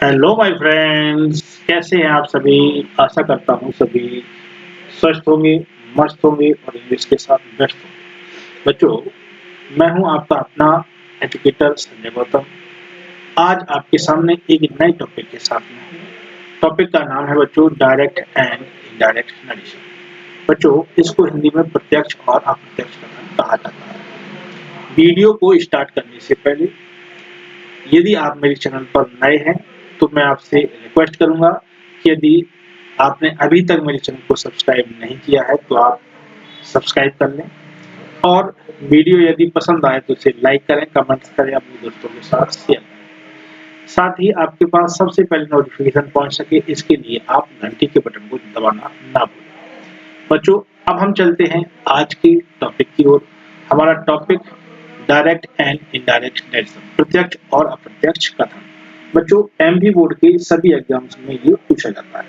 Hello my friends, कैसे हैं आप सभी। आशा करता हूँ सभी स्वस्थ होंगे, मस्त होंगे और इंग्लिश के साथ व्यस्त होंगे। बच्चों, मैं हूँ आपका अपना एजुकेटर संजय गौतम। आज आपके सामने एक नए टॉपिक के साथ में हूँ। टॉपिक का नाम है बच्चों डायरेक्ट एंड इनडायरेक्ट नरेशन। बच्चों, इसको हिंदी में प्रत्यक्ष और अप्रत्यक्ष कथन कहा जाता है। वीडियो को स्टार्ट करने से पहले यदि आप मेरे चैनल पर नए हैं तो मैं आपसे रिक्वेस्ट करूंगा कि यदि आपने अभी तक मेरे चैनल को सब्सक्राइब नहीं किया है तो आप सब्सक्राइब कर लें और वीडियो यदि पसंद आए तो इसे लाइक करें, कमेंट्स करें, अपने दोस्तों के साथ शेयर करें। साथ ही आपके पास सबसे पहले नोटिफिकेशन पहुंच सके इसके लिए आप घंटी के बटन को दबाना ना भूलें। बच्चों, अब हम चलते हैं आज के टॉपिक की ओर। हमारा topic direct and indirect narration, प्रत्यक्ष और अप्रत्यक्ष कथन। बच्चों, एमपी बोर्ड के सभी एग्जाम्स में ये पूछा जाता है।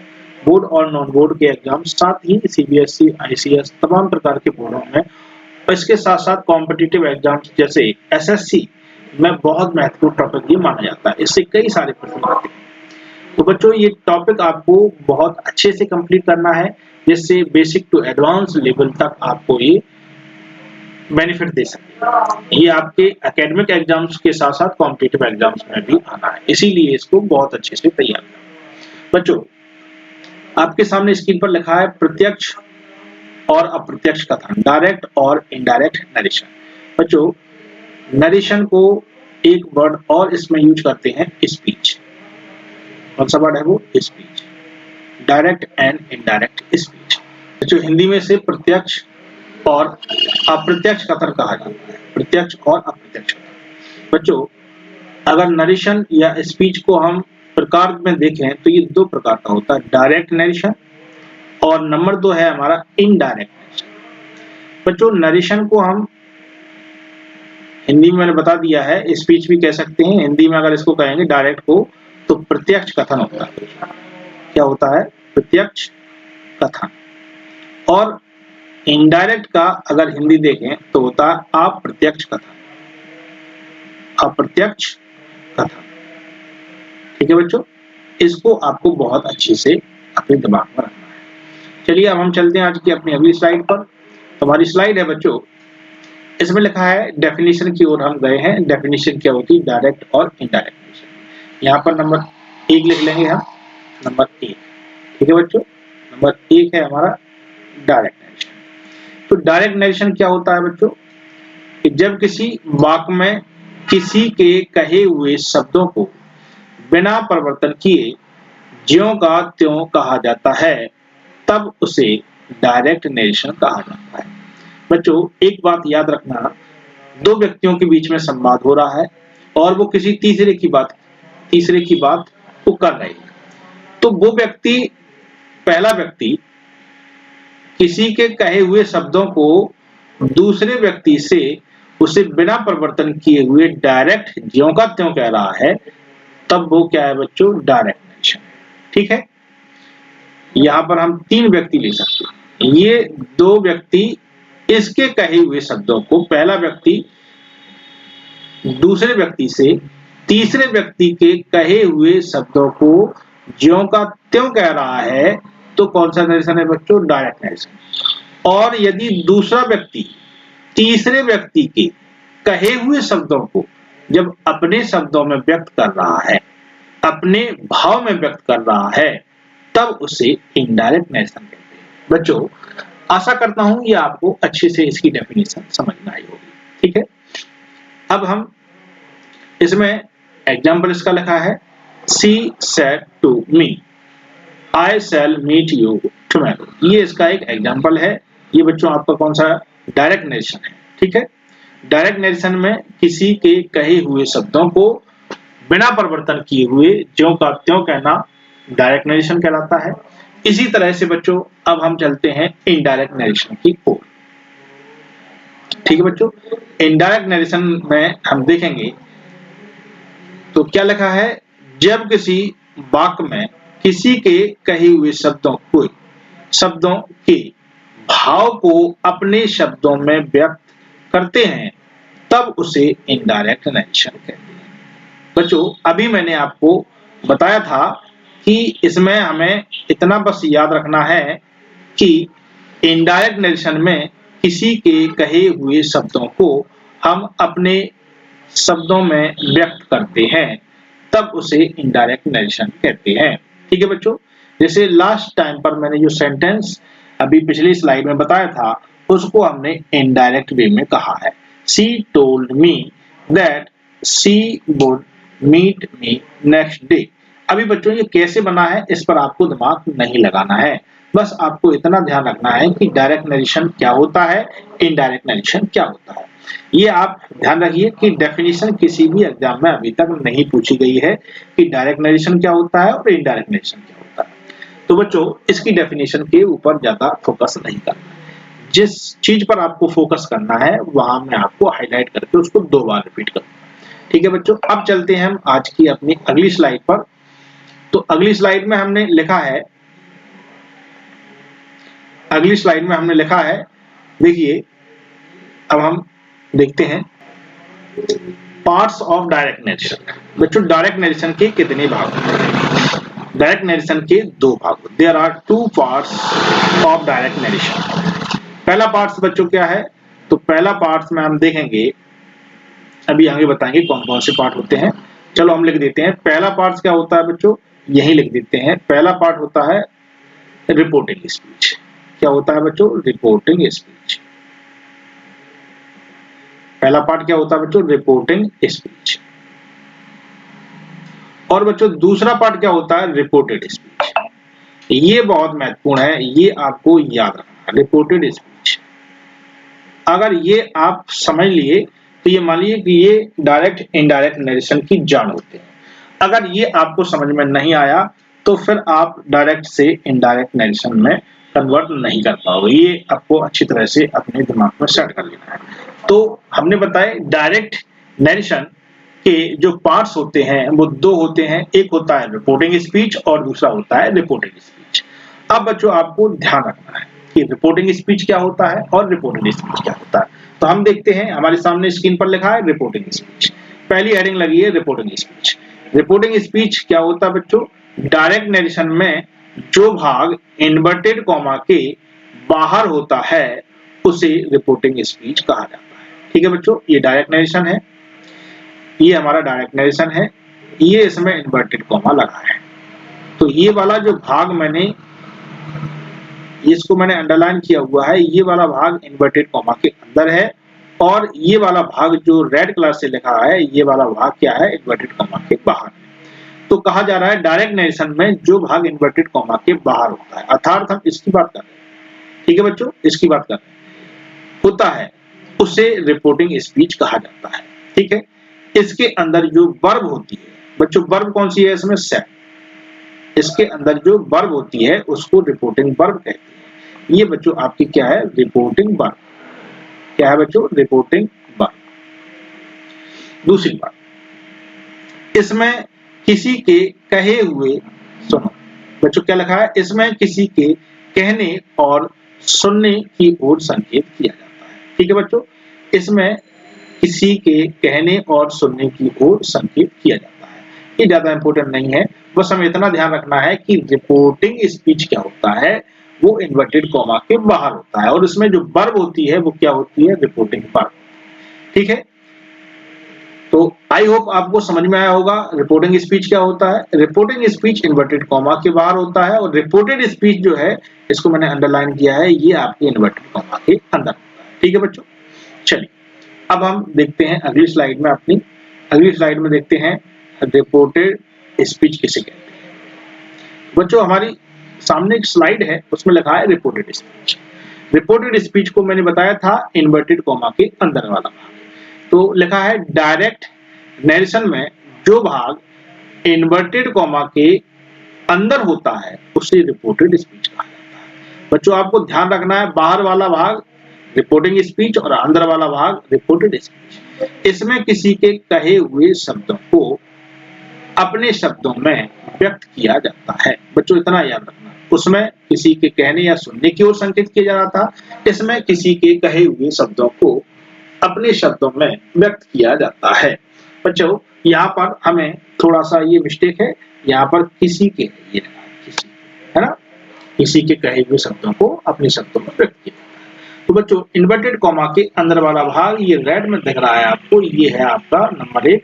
बोर्ड और नॉन बोर्ड के एग्जाम, साथ ही सीबीएसई, आईसीएस, तमाम प्रकार के बोर्डों में और इसके साथ साथ कॉम्पिटिटिव एग्जाम्स जैसे एसएससी में बहुत महत्वपूर्ण टॉपिक ये माना जाता है। इससे कई सारे प्रश्न आते हैं। तो बच्चों, ये टॉपिक आपको बहुत अच्छे से कंप्लीट करना है जिससे बेसिक टू एडवांस लेवल तक आपको ये बेनिफिट दे सके। ये आपके एकेडमिक एग्जाम्स के साथ साथ कॉम्पिटिटिव एग्जाम्स में भी आना है, इसीलिए इसको बहुत अच्छे से तैयार करें। बच्चों, आपके सामने स्क्रीन पर लिखा है प्रत्यक्ष और अप्रत्यक्ष कथन, डायरेक्ट और इनडायरेक्ट नरेशन। बच्चों, नरेशन को एक वर्ड और इसमें यूज करते हैं, स्पीच। कौन सा वर्ड है वो? Speech. Direct and indirect speech. बच्चों, हिंदी में से प्रत्यक्ष और अप्रत्यक्ष कथन कहा जाता है। प्रत्यक्ष और अप्रत्यक्ष कथन। बच्चों, अगर नरेशन या स्पीच को हम प्रकार में देखें तो ये दो प्रकार का होता है, डायरेक्ट नरेशन और नंबर 2 है हमारा इनडायरेक्ट नरेशन। बच्चों, नरेशन को हम हिंदी में मैंने बता दिया है, स्पीच भी कह सकते हैं। हिंदी में अगर इसको कहेंगे डायरेक्ट को तो प्रत्यक्ष कथन होता है। क्या होता है? प्रत्यक्ष कथन। और इनडायरेक्ट का अगर हिंदी देखें तो होता है अप्रत्यक्ष कथन। अप्रत्यक्ष कथन। ठीक है बच्चों, इसको आपको बहुत अच्छे से अपने दिमाग में रखना है। चलिए अब हम चलते हैं आज की अपनी अगली स्लाइड पर। हमारी स्लाइड है बच्चों, इसमें लिखा है डेफिनेशन की ओर हम गए हैं। डेफिनेशन क्या होती है? डायरेक्ट और इनडायरेक्ट। यहाँ पर नंबर 1 लिख लेंगे हम, नंबर 1। ठीक है बच्चों, नंबर 1 है हमारा डायरेक्ट नरेशन। तो डायरेक्ट नरेशन क्या होता है बच्चों? कि जब किसी वाक्य में किसी के कहे हुए शब्दों को बिना परिवर्तन किए ज्यों का त्यों कहा जाता है तब उसे डायरेक्ट नरेशन कहा जाता है। बच्चों, एक बात याद रखना, दो व्यक्तियों के बीच में संवाद हो रहा है और वो किसी तीसरे की बात को कर रहे हैं। तो वो व्यक्ति, पहला व्यक्ति किसी के कहे हुए शब्दों को दूसरे व्यक्ति से उसे बिना परिवर्तन किए हुए डायरेक्ट ज्यों का त्यों कह रहा है, तब वो क्या है बच्चों? Direct narration. ठीक है, यहां पर हम 3 व्यक्ति ले सकते हैं। ये दो व्यक्ति इसके कहे हुए शब्दों को, पहला व्यक्ति दूसरे व्यक्ति से तीसरे व्यक्ति के कहे हुए शब्दों को ज्यों का त्यों कह रहा है, तो कौन सा नरेशन है बच्चों? Direct narration. और यदि दूसरा व्यक्ति तीसरे व्यक्ति के कहे हुए शब्दों को जब अपने शब्दों में व्यक्त कर रहा है, अपने भाव में व्यक्त कर रहा है, तब उसे इनडायरेक्ट नरेशन कहते हैं। बच्चों, आशा करता हूं ये आपको अच्छे से इसकी डेफिनेशन समझ में आई होगी। ठीक है, अब हम इसमें एग्जाम्पल इसका लिखा है, she said to me I shall meet you tomorrow. ये इसका एक एग्जाम्पल है। ये बच्चों आपका कौन सा? डायरेक्ट नरेशन है। ठीक है, डायरेक्ट नरेशन में किसी के कहे हुए शब्दों को बिना परिवर्तन किए हुए ज्यों का त्यों कहना डायरेक्ट नरेशन कहलाता है। इसी तरह से बच्चों अब हम चलते हैं इनडायरेक्ट नरेशन की ओर। ठीक है बच्चों, इनडायरेक्ट नरेशन में हम देखेंगे तो क्या लिखा है, जब किसी वाक्य में किसी के कहे हुए शब्दों के भाव को अपने शब्दों में व्यक्त करते हैं तब उसे इनडायरेक्ट नरेशन कहते हैं। बच्चों, अभी मैंने आपको बताया था कि इसमें हमें इतना बस याद रखना है कि इनडायरेक्ट नरेशन में किसी के कहे हुए शब्दों को हम अपने शब्दों में व्यक्त करते हैं, तब उसे इनडायरेक्ट नरेशन कहते हैं। ठीक है बच्चों, जैसे लास्ट टाइम पर मैंने जो सेंटेंस अभी पिछली स्लाइड में बताया था, उसको हमने इनडायरेक्ट वे में कहा है। She told me that she would meet me next day. अभी बच्चों ये कैसे बना है इस पर आपको दिमाग नहीं लगाना है, बस आपको इतना ध्यान रखना है कि डायरेक्ट नरेशन क्या होता है, इनडायरेक्ट नरेशन क्या होता है। ये आप ध्यान रखिए कि डेफिनेशन किसी भी एग्जाम में अभी तक नहीं पूछी गई है कि डायरेक्ट नरेशन क्या होता है और इनडायरेक्ट नरेशन क्या होता है। तो बच्चों इसकी डेफिनेशन के ऊपर ज्यादा फोकस नहीं करना है, जिस चीज पर आपको फोकस करना है वहां मैं आपको हाईलाइट करके उसको 2 बार रिपीट करूंगा। ठीक है बच्चों, अब चलते हैं हम आज की अपनी अगली स्लाइड पर। तो अगली स्लाइड में हमने लिखा है, देखिए अब हम देखते हैं पार्ट्स ऑफ डायरेक्ट नरेशन। बच्चों डायरेक्ट नरेशन के कितने भाग होते हैं? डायरेक्ट नरेशन के 2 भाग। There are 2 parts of direct narration. पहला पार्ट्स बच्चों क्या है? तो पहला पार्ट्स में हम देखेंगे, अभी आगे बताएंगे कौन कौन से पार्ट होते हैं। चलो हम लिख देते हैं, पहला पार्ट्स क्या होता है बच्चों, यही लिख देते हैं। पहला पार्ट होता है रिपोर्टिंग स्पीच। क्या होता है बच्चों? Reporting speech. पहला पार्ट क्या होता है बच्चों? Reporting speech. और बच्चों दूसरा पार्ट क्या होता है? Reported speech. ये बहुत महत्वपूर्ण है, ये आपको याद रखना है। रिपोर्टेड स्पीच अगर ये आप समझ लिए तो ये मान लीजिए कि ये डायरेक्ट इनडायरेक्ट नरेशन की जान होते हैं। अगर ये आपको समझ में नहीं आया तो फिर आप डायरेक्ट से इनडायरेक्ट नरेशन में कन्वर्ट नहीं कर पाओगे। ये आपको अच्छी तरह से अपने दिमाग में सेट कर लेना है। तो हमने बताया डायरेक्ट नरेशन के जो पार्ट्स होते हैं वो 2 होते हैं, एक होता है रिपोर्टिंग स्पीच और दूसरा होता है रिपोर्टेड स्पीच। अब बच्चों आपको ध्यान रखना है कि रिपोर्टिंग स्पीच क्या होता है और रिपोर्टेड स्पीच क्या होता है। तो हम देखते हैं, हमारे सामने स्क्रीन पर लिखा है रिपोर्टिंग स्पीच। पहली हेडिंग लगी है रिपोर्टिंग स्पीच। रिपोर्टिंग स्पीच क्या होता है बच्चों? डायरेक्ट नरेशन में जो भाग इन्वर्टेड कॉमा के बाहर होता है उसे रिपोर्टिंग स्पीच कहा जाता है। ठीक है बच्चों, ये डायरेक्ट नरेशन है, ये हमारा डायरेक्ट नरेशन है, ये इसमें इन्वर्टेड कॉमा लगा है। तो ये वाला जो भाग इसको मैंने अंडरलाइन किया हुआ है, ये वाला भाग इन्वर्टेड कॉमा के अंदर है, और ये वाला भाग जो रेड कलर से लिखा है, ये वाला भाग क्या है? इन्वर्टेड कॉमा के बाहर है। तो कहा जा रहा है डायरेक्ट नरेशन में जो भाग इन्वर्टेड कॉमा के बाहर होता है, अर्थात हम इसकी बात कर रहे हैं। ठीक है बच्चों, इसकी बात कर रहे हैं, होता है, उसे रिपोर्टिंग स्पीच कहा जाता है। ठीक है, इसके अंदर जो वर्ब होती है बच्चों, वर्ब कौन सी है इसमें? सेड। इसके अंदर जो वर्ब होती है उसको रिपोर्टिंग वर्ब कहते हैं। ये बच्चों आपकी क्या है? Reporting verb. क्या है बच्चों? Reporting verb. दूसरी बात, इसमें किसी के कहे हुए, सुनो बच्चों क्या लिखा है? इसमें किसी के कहने और सुनने की ओर संकेत किया जाता है। ठीक है बच्चों, इसमें किसी के कहने और सुनने की ओर संकेत किया जाता है। ये ज्यादा इंपॉर्टेंट नहीं है, बस हमें इतना ध्यान रखना है कि रिपोर्टिंग स्पीच क्या होता है, वो इन्वर्टेड कॉमा के बाहर होता है, और इसमें जो वर्ब होती है वो क्या होती है? Reporting verb. ठीक है, तो आई होप आपको समझ में आया होगा रिपोर्टिंग स्पीच क्या होता है। रिपोर्टिंग स्पीच इन्वर्टेड कॉमा के बाहर होता है, और रिपोर्टेड स्पीच जो है, इसको मैंने अंडरलाइन किया है, ये आपके इन्वर्टेड कॉमा के अंदर होता है। ठीक है बच्चों, चलिए अब हम देखते हैं अगली स्लाइड में। अपनी अगली स्लाइड में देखते हैं रिपोर्टेड स्पीच किसे कहते हैं। बच्चों हमारी सामने एक स्लाइड है, उसमें लिखा है रिपोर्टेड स्पीच। रिपोर्टेड स्पीच को मैंने बताया था इन्वर्टेड कॉमा के अंदर वाला भाग। तो लिखा है डायरेक्ट नरेशन में जो भाग इन्वर्टेड कॉमा के अंदर होता है उसे रिपोर्टेड स्पीच कहा जाता है। बच्चों आपको ध्यान रखना है, बाहर वाला भाग रिपोर्टिंग स्पीच और अंदर वाला भाग रिपोर्टेड स्पीच। इसमें किसी के कहे हुए शब्दों को अपने शब्दों में व्यक्त किया जाता है। बच्चों इतना याद रखना, उसमें किसी के कहने या सुनने की ओर संकेत किया जा रहा था, इसमें किसी के कहे हुए शब्दों को अपने शब्दों में व्यक्त किया जाता है। बच्चों यहाँ पर हमें थोड़ा सा ये मिस्टेक है, यहाँ पर किसी के, ये किसी, है ना, किसी के कहे हुए शब्दों को अपने शब्दों में व्यक्त किया। तो बच्चों इन्वर्टेड कॉमा के अंदर वाला भाग ये रेड में दिख रहा है आपको, ये है आपका नंबर 1।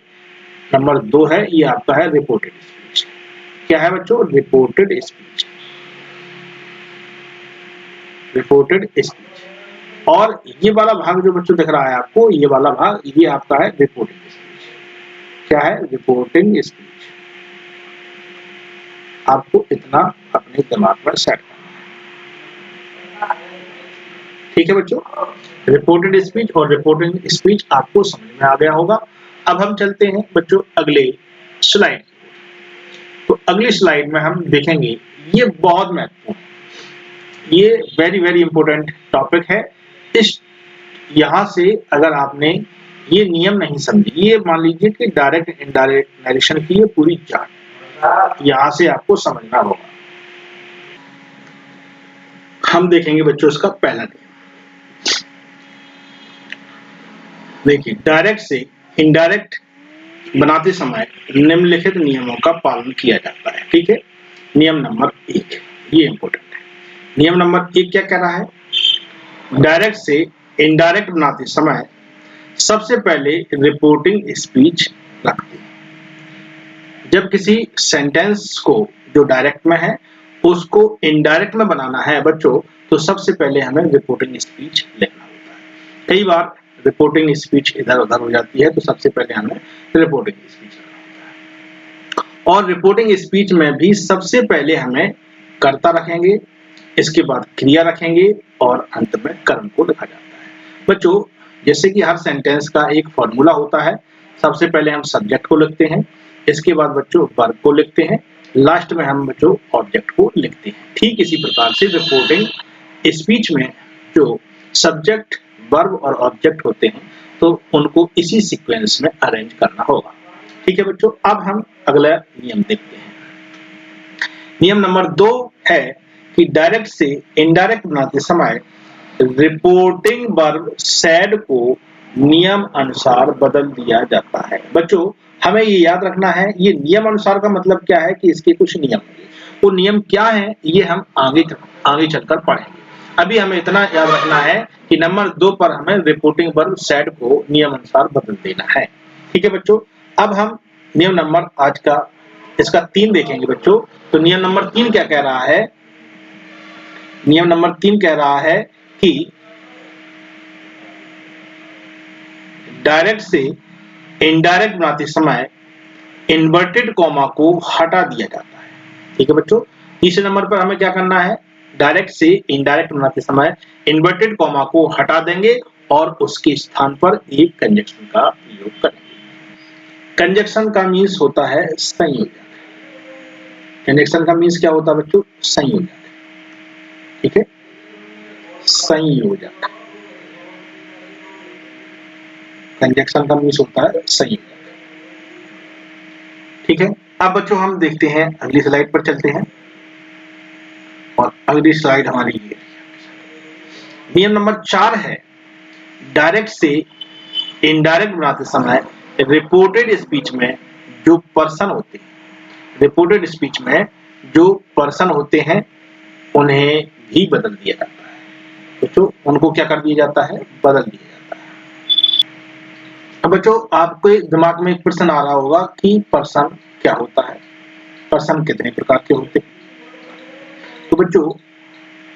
नंबर 2 है ये आपका है रिपोर्टेड स्पीच। क्या है बच्चों? Reported speech, reported speech. और ये वाला भाग जो बच्चों दिख रहा है आपको, ये वाला भाग ये आपका है रिपोर्टिंग स्पीच। क्या है? Reporting speech. आपको इतना अपने दिमाग में सेट करना है, ठीक है बच्चों। रिपोर्टेड स्पीच और रिपोर्टिंग स्पीच आपको समझ में आ गया होगा। अब हम चलते हैं बच्चों अगले स्लाइड। तो अगली स्लाइड में हम देखेंगे, ये बहुत महत्वपूर्ण, ये वेरी इंपॉर्टेंट टॉपिक है। इस यहाँ से अगर आपने ये नियम नहीं समझे, ये मान लीजिए कि डायरेक्ट इनडायरेक्ट नरेशन की ये पूरी जांच, यहाँ से आपको समझना होगा। हम देखेंगे बच्चों इसका पहला नियम। देखिए, डायरेक्ट से इनडायरेक्ट बनाते समय निम्नलिखित नियमों का पालन किया जाता है, ठीक है। नियम नंबर 1, ये इंपॉर्टेंट है। नियम नंबर 1 क्या कह रहा है? डायरेक्ट से इनडायरेक्ट बनाते समय सबसे पहले रिपोर्टिंग स्पीच रखते हैं। जब किसी सेंटेंस को जो डायरेक्ट में है उसको इनडायरेक्ट में बनाना है बच्चों, तो सबसे पहले हमें रिपोर्टिंग स्पीच लिखना होता है। कई बार रिपोर्टिंग स्पीच इधर उधर हो जाती है, तो सबसे पहले हमें रिपोर्टिंग स्पीच लिखना होता है। और रिपोर्टिंग स्पीच में भी सबसे पहले हमें कर्ता रखेंगे, इसके बाद क्रिया रखेंगे और अंत में कर्म को लिखा जाता है। बच्चों जैसे कि हर सेंटेंस का एक फॉर्मूला होता है, सबसे पहले हम सब्जेक्ट को लिखते हैं, इसके बाद बच्चों वर्ब को लिखते हैं, लास्ट में हम बच्चों ऑब्जेक्ट को लिखते हैं। ठीक इसी प्रकार से रिपोर्टिंग स्पीच में जो सब्जेक्ट, वर्ब और ऑब्जेक्ट होते हैं, तो उनको इसी सीक्वेंस में अरेंज करना होगा, ठीक है बच्चों। अब हम अगला नियम देखते हैं। नियम नंबर 2 है कि डायरेक्ट से इनडायरेक्ट बनाते समय रिपोर्टिंग वर्ब सैड को नियम अनुसार बदल दिया जाता है। बच्चों हमें ये याद रखना है, ये नियम अनुसार का मतलब क्या है कि इसके कुछ नियम होंगे। वो नियम क्या है ये हम आगे चलकर पढ़ेंगे। अभी हमें इतना याद रखना है कि नंबर 2 पर हमें रिपोर्टिंग वर्ब सैड को नियम अनुसार बदल देना है, ठीक है बच्चों। अब हम नियम नंबर आज का इसका 3 देखेंगे बच्चों। तो नियम नंबर 3 क्या कह रहा है? नियम नंबर 3 कह रहा है कि डायरेक्ट से इनडायरेक्ट बनाते समय इन्वर्टेड कॉमा को हटा दिया जाता है, ठीक है बच्चों। तीसरे नंबर पर हमें क्या करना है? डायरेक्ट से इनडायरेक्ट बनाते समय इन्वर्टेड कॉमा को हटा देंगे और उसके स्थान पर एक कंजक्शन का प्रयोग करेंगे। कंजक्शन का मीन्स होता है संयोजक। कंजक्शन का मीन्स क्या होता है बच्चों? संयोजक, ठीक है, संयोजक। कंजक्शन का मीन्स होता है संयोजक, ठीक है। अब बच्चों हम देखते हैं, अगली स्लाइड पर चलते हैं और अगली स्लाइड हमारी ये नियम नंबर 4 है। डायरेक्ट से इनडायरेक्ट बनाते समय रिपोर्टेड स्पीच में जो पर्सन होते हैं, रिपोर्टेड स्पीच में जो पर्सन होते हैं उन्हें भी बदल दिया जाता है बच्चों। उनको क्या कर दिया जाता है? बदल दिया जाता है। अब बच्चों आपके दिमाग में एक प्रश्न आ रहा होगा कि पर्सन क्या होता है, पर्सन कितने प्रकार के होते हैं। तो बच्चों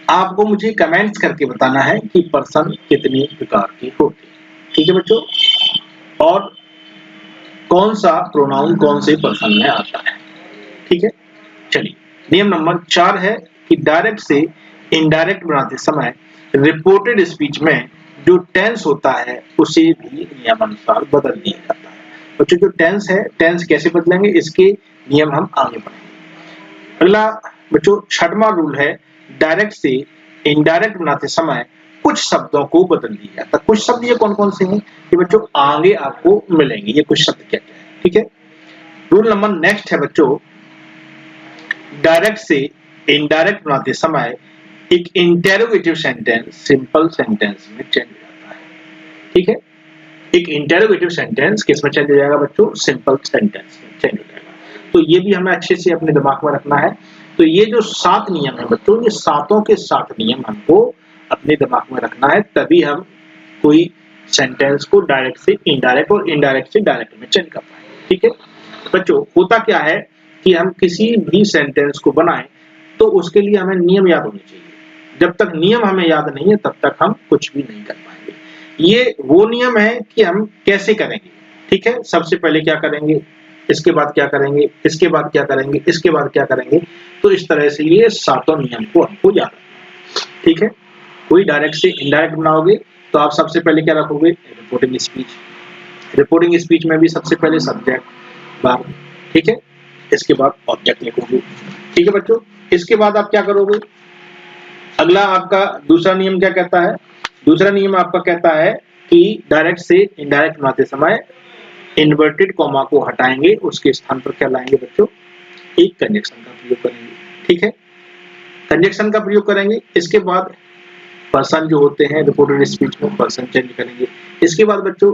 आपको मुझे कमेंट्स करके बताना है कि पर्सन कितने प्रकार के होते हैं, ठीक है बच्चों, और कौन सा प्रोनाउन कौन से पर्सन में आता है, ठीक है। चलिए, नियम नंबर 4 है कि डायरेक्ट से इनडायरेक्ट बनाते समय रिपोर्टेड स्पीच में जो टेंस होता है उसे भी नियमानुसार बदल दिया जाता है। बच्चों जो टेंस है, टेंस कैसे बदलेंगे इसके नियम हम आगे पढ़ेंगे। अगला बच्चों 6वां रूल है, डायरेक्ट से इनडायरेक्ट बनाते समय कुछ शब्दों को बदल दिया जाता है। कुछ शब्द ये कौन कौन से हैं कि बच्चों आगे आपको मिलेंगे, ये कुछ शब्द क्या क्या है, ठीक है। रूल नंबर नेक्स्ट है बच्चों, डायरेक्ट से इनडायरेक्ट बनाते समय एक इंटेरोगेटिव सेंटेंस सिंपल सेंटेंस में चेंज हो जाता है, ठीक है। एक इंटेरोगेटिव सेंटेंस किस में चेंज हो जाएगा बच्चों? सिंपल सेंटेंस में चेंज हो जाएगा। तो ये भी हमें अच्छे से अपने दिमाग में रखना है। तो ये जो 7 नियम है बच्चों, ये सातों के 7 नियम हमको अपने दिमाग में रखना है, तभी हम कोई सेंटेंस को डायरेक्ट से इनडायरेक्ट और इनडायरेक्ट से डायरेक्ट में चेंज कर पाएंगे। ठीक है बच्चों, होता क्या है कि हम किसी भी सेंटेंस को बनाएं तो उसके लिए हमें नियम याद होने चाहिए। जब तक नियम हमें याद नहीं है तब तक हम कुछ भी नहीं कर पाएंगे। ये वो नियम है कि हम कैसे करेंगे। ठीक है, सबसे पहले क्या करेंगे, इसके बाद क्या करेंगे, इसके बाद क्या करेंगे, इसके बाद क्या करेंगे। तो इस तरह से ये सातों नियम को हमको याद रखना है। ठीक है, कोई डायरेक्ट से इनडायरेक्ट बनाओगे तो आप सबसे पहले क्या रखोगे, रिपोर्टिंग स्पीच। रिपोर्टिंग स्पीच में भी सबसे पहले सब्जेक्ट वर्ब, ठीक है, इसके बाद ऑब्जेक्ट लिखोगे। ठीक है बच्चों, इसके बाद आप क्या करोगे, अगला आपका दूसरा नियम क्या कहता है, दूसरा नियम आपका कहता है कि डायरेक्ट से इनडायरेक्ट बनाते समय इन्वर्टेड कॉमा को हटाएंगे, उसके स्थान पर क्या लाएंगे बच्चों, एक कंजक्शन का प्रयोग करेंगे। ठीक है, कंजक्शन का प्रयोग करेंगे। इसके बाद पर्सन जो होते हैं रिपोर्टेड स्पीच में पर्सन चेंज करेंगे। इसके बाद बच्चों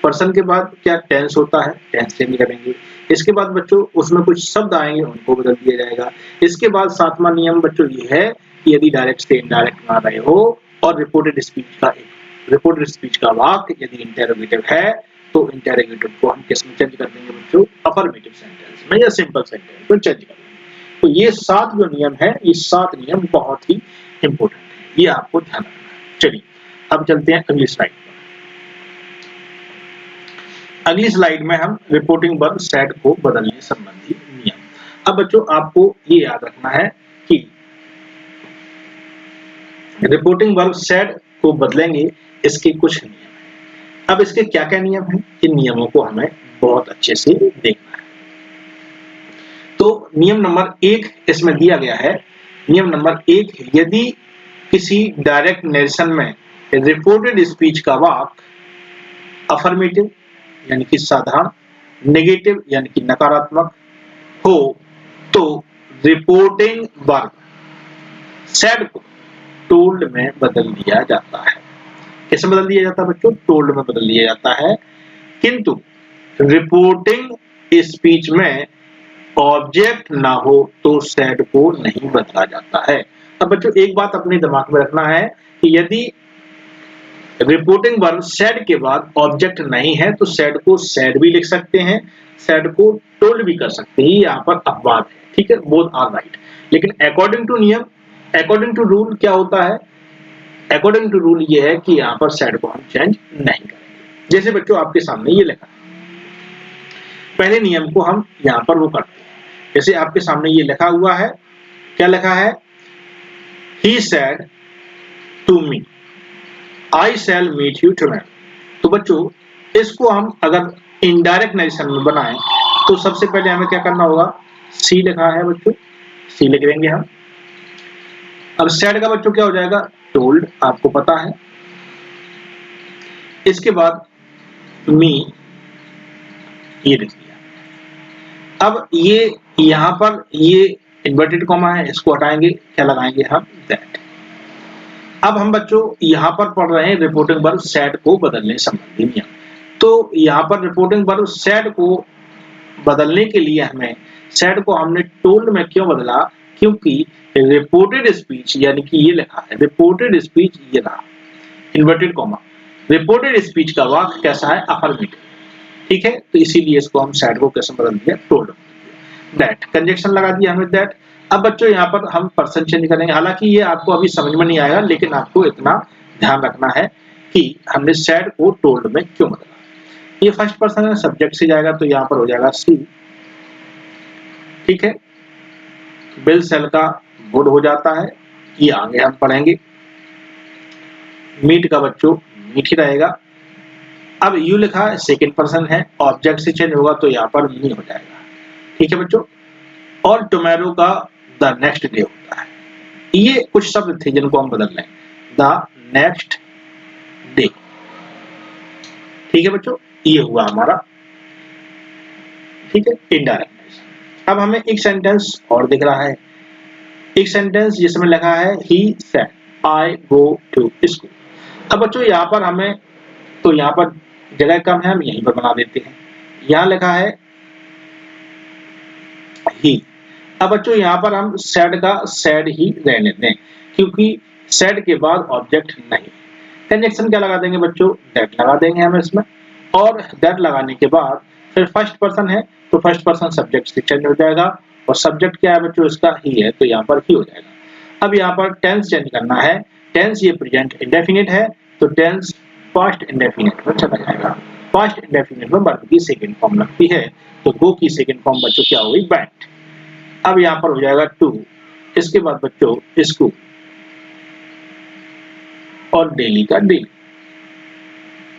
पर्सन के बाद क्या टेंस होता है, टेंस चेंज करेंगे। इसके बाद बच्चों उसमें कुछ शब्द आएंगे, उनको बदल दिया जाएगा। इसके बाद सातवां नियम बच्चों ये है कि यदि डायरेक्ट से इनडायरेक्ट बना रहे हो और रिपोर्टेड स्पीच का वाक्य यदि इंटेरोगेटिव है तो इंटेरोगेटिव को हम किस में चेंज कर देंगे बच्चों, अफर्मेटिव सेंटेंस में या सिंपल सेंटेंस में चेंज कर देंगे। तो ये 7 जो नियम है, ये 7 नियम बहुत ही इंपॉर्टेंट है, ये आपको ध्यान रखना है। चलिए अब चलते हैं अगली स्लाइड पर। अगली स्लाइड में हम रिपोर्टिंग वर्ब सेड को बदलने संबंधी नियम। अब बच्चों आपको ये याद रखना है कि रिपोर्टिंग वर्ब सेड को बदलेंगे, इसके कुछ नियम हैं। अब इसके क्या क्या नियम हैं, इन नियमों को हमें बहुत अच्छे से देखना है। तो नियम नंबर 1 इसमें दिया गया है। नियम नंबर 1, यदि किसी डायरेक्ट नरेशन में रिपोर्टेड स्पीच का वाक्य अफर्मेटिव यानी कि साधारण, नेगेटिव यानी कि नकारात्मक हो तो रिपोर्टिंग वर्ब सेड को टोल्ड में बदल दिया जाता है। कैसे बदल दिया जाता है बच्चों, टोल्ड में बदल दिया जाता है। किंतु रिपोर्टिंग स्पीच में ऑब्जेक्ट ना हो तो सेड को नहीं बदला जाता है। अब बच्चों एक बात अपने दिमाग में रखना है कि यदि रिपोर्टिंग वर्ब सेड के बाद ऑब्जेक्ट नहीं है तो सेड को सेड भी लिख सकते हैं, सेड को टोल्ड भी कर सकते हैं, यहाँ पर अपवाद है। ठीक है, बोथ आर राइट। लेकिन अकॉर्डिंग टू नियम, अकॉर्डिंग टू रूल क्या होता है, अकॉर्डिंग टू रूल ये है कि यहाँ पर सेड को हम चेंज नहीं करेंगे। जैसे बच्चों आपके सामने ये लिखा है, पहले नियम को हम यहाँ पर वो करते हैं। जैसे आपके सामने ये लिखा हुआ है, क्या लिखा है, he said to me I shall meet you tomorrow। तो बच्चों इसको हम अगर इनडायरेक्ट नरेशन में बनाएं तो सबसे पहले हमें क्या करना होगा, सी लिखा है बच्चों, सी लिख देंगे हम। अब सेड का बच्चों क्या हो जाएगा, टोल्ड, आपको पता है। इसके बाद मी ये लिख दिया। अब ये यहां पर ये इन्वर्टेड कॉमा है, इसको हटाएंगे, क्या लगाएंगे हम, दैट। अब हम बच्चों यहां पर पढ़ रहे हैं रिपोर्टिंग वर्ब सेड को बदलने संबंधी नियम। तो यहां पर रिपोर्टिंग वर्ब सेड को बदलने के लिए हमें सेड को हमने टोल्ड में क्यों बदला, क्योंकि रिपोर्टेड स्पीच यानी कि ये लिखा है रिपोर्टेड स्पीच, ये रहा इन्वर्टेड कॉमा, रिपोर्टेड स्पीच का वाक्य कैसा है, अफर्मेटिव। ठीक है, तो इसीलिए इसको हम सेड को कैसे बदल दिया, टोल्ड। दैट कंजक्शन लगा दिया हमने दैट। अब बच्चों यहाँ पर हम पर्सन चेंज करेंगे, हालांकि ये आपको अभी समझ में नहीं आएगा, लेकिन आपको इतना ध्यान रखना है कि हमने सेड को टोल्ड में क्यों बदला। ये फर्स्ट पर्सन है, सब्जेक्ट से जाएगा तो यहाँ पर हो जाएगा सी। ठीक है, बिल सेल का गुड हो जाता है, ये आगे हम पढ़ेंगे। मीट का बच्चों मीट ही रहेगा। अब यू लिखा है, सेकेंड पर्सन है, ऑब्जेक्ट से चेंज होगा तो यहाँ पर मी हो जाएगा। ठीक है बच्चों, और टुमारो का द नेक्स्ट डे होता है। ये कुछ शब्द थे जिनको हम बदल लें, द नेक्स्ट डे। ठीक है बच्चों, ये हुआ हमारा, ठीक है, इनडायरेक्ट। अब हमें एक सेंटेंस और दिख रहा है, एक सेंटेंस जिसमें लिखा है he said I go to school. अब बच्चों यहाँ पर हमें, तो यहाँ पर जगह कम है, हम यहीं पर बना देते हैं। यहाँ लिखा है ही। अब बच्चों यहाँ पर हम सैड का सैड ही रहने दें, क्योंकि सैड के बाद ऑब्जेक्ट नहीं। कंजक्शन क्या लगा देंगे बच्चों, दैट लगा देंगे हम इसमें, और दैट लगाने के बाद फिर फर्स्ट पर्सन है तो फर्स्ट पर्सन सब्जेक्ट से चेंज हो जाएगा, और सब्जेक्ट क्या है बच्चों, इसका ही है तो यहाँ पर ही हो जाएगा। अब यहाँ पर टेंस चेंज करना है, टेंस ये प्रेजेंट इंडेफिनिट है तो टेंस पास्ट इंडेफिनिट में चला जाएगा। पास्ट इंडेफिनिट में वर्ब की सेकंड फॉर्म लगती है, तो गो की सेकंड फॉर्म बच्चों क्या हो गई, वेंट। अब यहाँ पर हो जाएगा टू, इसके बाद बच्चों स्कूल और डेली का डेली।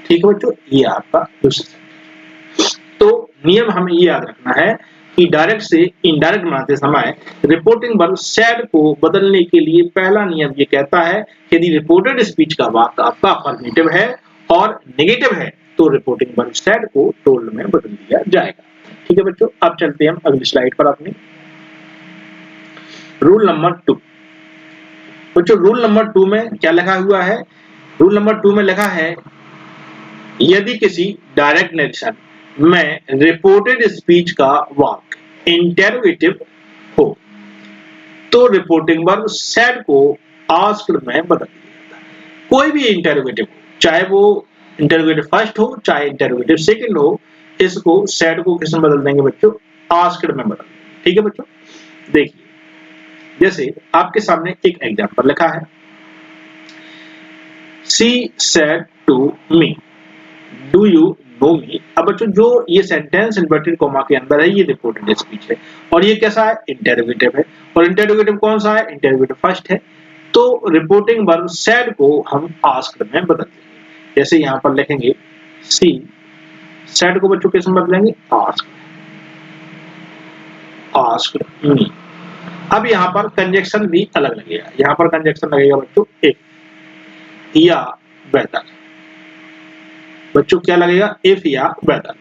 ठीक है बच्चों, ये आपका दूसरा सेंटेंस। तो नियम हमें ये याद रखना है कि डायरेक्ट से इनडायरेक्ट बनाते समय रिपोर्टिंग वर्ब सैड को बदलने के लिए पहला नियम ये कहता है कि यदि रिपोर्टेड स्पीच का वाक्य आपका अफर्मेटिव है और नेगेटिव है तो रिपोर्टिंग वर्ब सैड को टोल्ड में बदल दिया जाएगा। ठीक है बच्चों, अब चलते हैं हम अगली स्लाइड पर अपनी। Rule number 2। बच्चों रूल नंबर 2 में क्या लिखा हुआ है, रूल नंबर 2 में लिखा है यदि किसी डायरेक्ट नरेशन में रिपोर्टेड स्पीच का वाक्य इंटरोगेटिव हो तो रिपोर्टिंग वर्ब सैड को आस्क्ड में बदल दिया जाता है। कोई भी इंटरोगेटिव, चाहे वो इंटरोगेटिव फर्स्ट हो चाहे इंटरोगेटिव सेकंड हो, इसको सैड को किस में बदल देंगे बच्चों, आस्क्ड में बदल देंगे। ठीक है बच्चों, देखिए जैसे आपके सामने एक एग्जांपल लिखा है, she said to me do you know me. अब बच्चों जो ये सेंटेंस इन्वर्टेड कॉमा के अंदर है ये रिपोर्टेड स्पीच है, और ये कैसा है, इंटरोगेटिव है, और इंटरोगेटिव कौन सा है, इंटरोगेटिव फर्स्ट है, तो रिपोर्टिंग वर्ब सैड को हम आस्क्ड में बदल देंगे। जैसे यहाँ पर लिखेंगे सी, सैड को बच्चों किस में बदलेंगे, आस्क्ड, आस्क्ड मी। अब यहाँ पर कंजक्शन भी अलग लगेगा, यहाँ पर कंजक्शन लगेगा बच्चों इफ या बेहतर। बच्चों क्या लगेगा, इफ या बेहतर।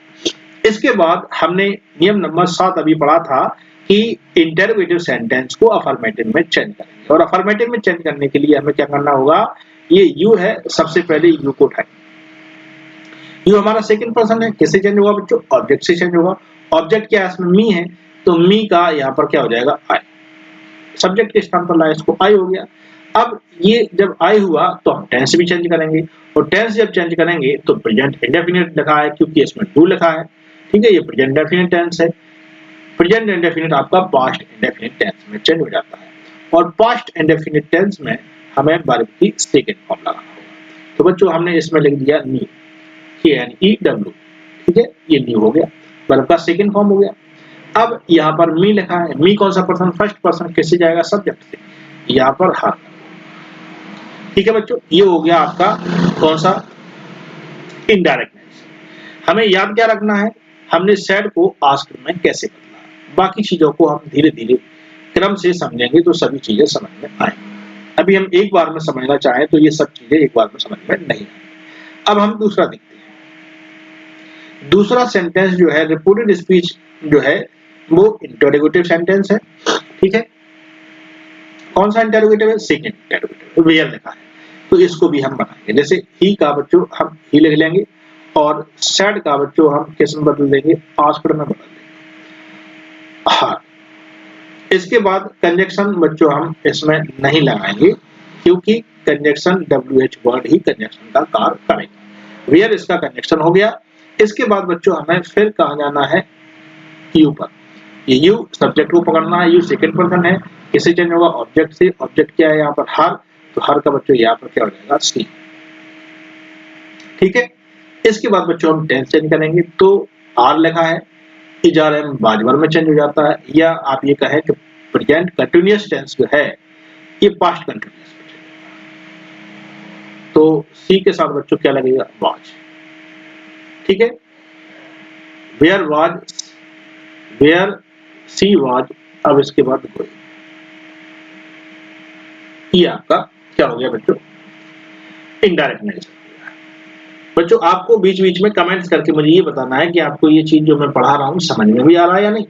इसके बाद हमने नियम नंबर 7 अभी पढ़ा था कि इंटरोगेटिव सेंटेंस को अफर्मेटिव में चेंज करेंगे, और अफर्मेटिव में चेंज करने के लिए हमें क्या करना होगा, ये यू है, सबसे पहले यू को उठाएंगे। यू हमारा सेकंड पर्सन है, किससे चेंज होगा बच्चों, ऑब्जेक्ट से चेंज होगा। ऑब्जेक्ट क्या है, इसमें मी है, तो मी का यहाँ पर क्या हो जाएगा, आई। सब्जेक्ट के स्थान पर लाए, इसको आई हो गया। अब ये जब आई हुआ तो हम टेंस भी चेंज करेंगे, और टेंस जब चेंज करेंगे तो प्रेजेंट इंडेफिनिट लिखा है क्योंकि इसमें डू लिखा है। ठीक है, ये प्रेजेंट इंडेफिनिट टेंस है। प्रेजेंट इंडेफिनिट आपका पास्ट इंडेफिनिट टेंस में चेंज हो जाता है, और पास्ट इंडेफिनिट टेंस में हमें वर्ब की सेकंड फॉर्म लगाना होगा। तो बच्चों हमने इसमें लिख दिया नी, KNEW। ठीक है, ये न्यू हो गया, वर्ब का सेकंड फॉर्म हो गया। अब यहाँ पर मी लिखा है, मी कौन सा पर्सन, फर्स्ट पर्सन, किससे जाएगा, सब्जेक्ट से, यहाँ पर हर। ठीक है बच्चों, ये हो गया आपका कौन सा, इनडायरेक्टनेस। हमें याद क्या रखना है, हमने सैड को आस्क्ड में कैसे बदला, बाकी चीजों को हम धीरे धीरे क्रम से समझेंगे तो सभी चीजें समझ में आएंगी। अभी हम एक बार में समझना चाहें तो ये सब चीजें एक बार में समझ में नहीं आएंगी। अब हम दूसरा देखते हैं। दूसरा सेंटेंस जो है रिपोर्टेड स्पीच जो है वो इंटरोगेटिव सेंटेंस है। ठीक है, कौन सा इंटरोगेटिव है, सेकंड इंटरोगेटिव, वेयर लिखा है, तो इसको भी हम बनाएंगे। जैसे ही का बच्चों हम ही लिख लेंगे, और सैड का बच्चों हम किस में बदल देंगे, आस्क्ड में बदल देंगे। हाँ, इसके बाद कंजक्शन बच्चों हम इसमें नहीं लगाएंगे क्योंकि कंजक्शन WH वर्ड ही कंजक्शन का कार्य करेगा। वेयर इसका कंजक्शन हो गया। इसके बाद बच्चों हमें फिर कहाँ जाना है, यू पर। ये यू सब्जेक्ट को पकड़ना है, यू सेकंड पर्सन है, किससे चेंज होगा, ऑब्जेक्ट से। ऑब्जेक्ट क्या है यहाँ पर, हर, तो हर का बच्चों यहाँ पर क्या हो जाएगा, सी। ठीक है, इसके बाद बच्चों हम टेंस चेंज करेंगे, तो आर लिखा है, इजारे में बाजवर में चेंज हो जाता है, या आप ये कहें कि प्रेजेंट कंटिन्यूअस टेंस जो है ये पास्ट कंटिन्यूअस में चेंज होगा, तो सी के साथ बच्चों क्या लगेगा, वाज। ठीक है, where was, where she was. अब इसके बाद गोइंग, ये आपका क्या हो गया बच्चों, इनडायरेक्ट नेचर। बच्चों आपको बीच बीच में कमेंट्स करके मुझे ये बताना है कि आपको ये चीज जो मैं पढ़ा रहा हूँ समझ में भी आ रहा है या नहीं।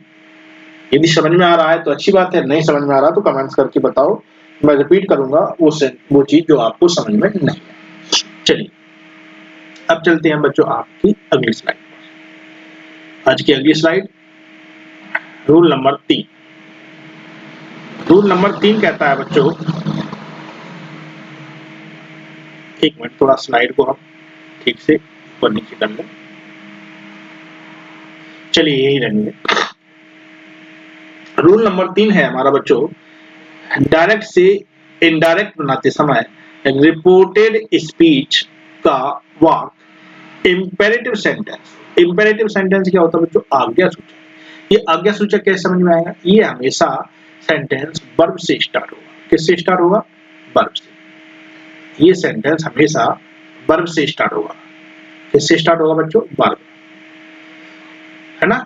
यदि समझ में आ रहा है तो अच्छी बात है, नहीं समझ में आ रहा तो कमेंट्स करके बताओ, मैं रिपीट करूंगा वो चीज जो आपको समझ में नहीं है। चलिए अब चलते हैं बच्चों आपकी अगली स्लाइड। आज की अगली slide, rule number 3। Rule number 3 कहता है बच्चों, एक मिनट, थोड़ा स्लाइड को हम ठीक से ऊपर नीचे कर लें। चलिए यही रहेंगे। रूल नंबर 3 है हमारा बच्चों, डायरेक्ट से इनडायरेक्ट बनाते समय रिपोर्टेड स्पीच का वाक्य इंपेरेटिव सेंटेंस। इंपेरेटिव सेंटेंस क्या होता है बच्चों? आज्ञा सूचक। ये आज्ञा सूचक कैसे समझ में आएगा? ये हमेशा सेंटेंस वर्ब से स्टार्ट होगा। किससे स्टार्ट होगा? वर्ब से। ये सेंटेंस हमेशा वर्ब से स्टार्ट होगा। किससे स्टार्ट होगा बच्चों? वर्ब, है ना।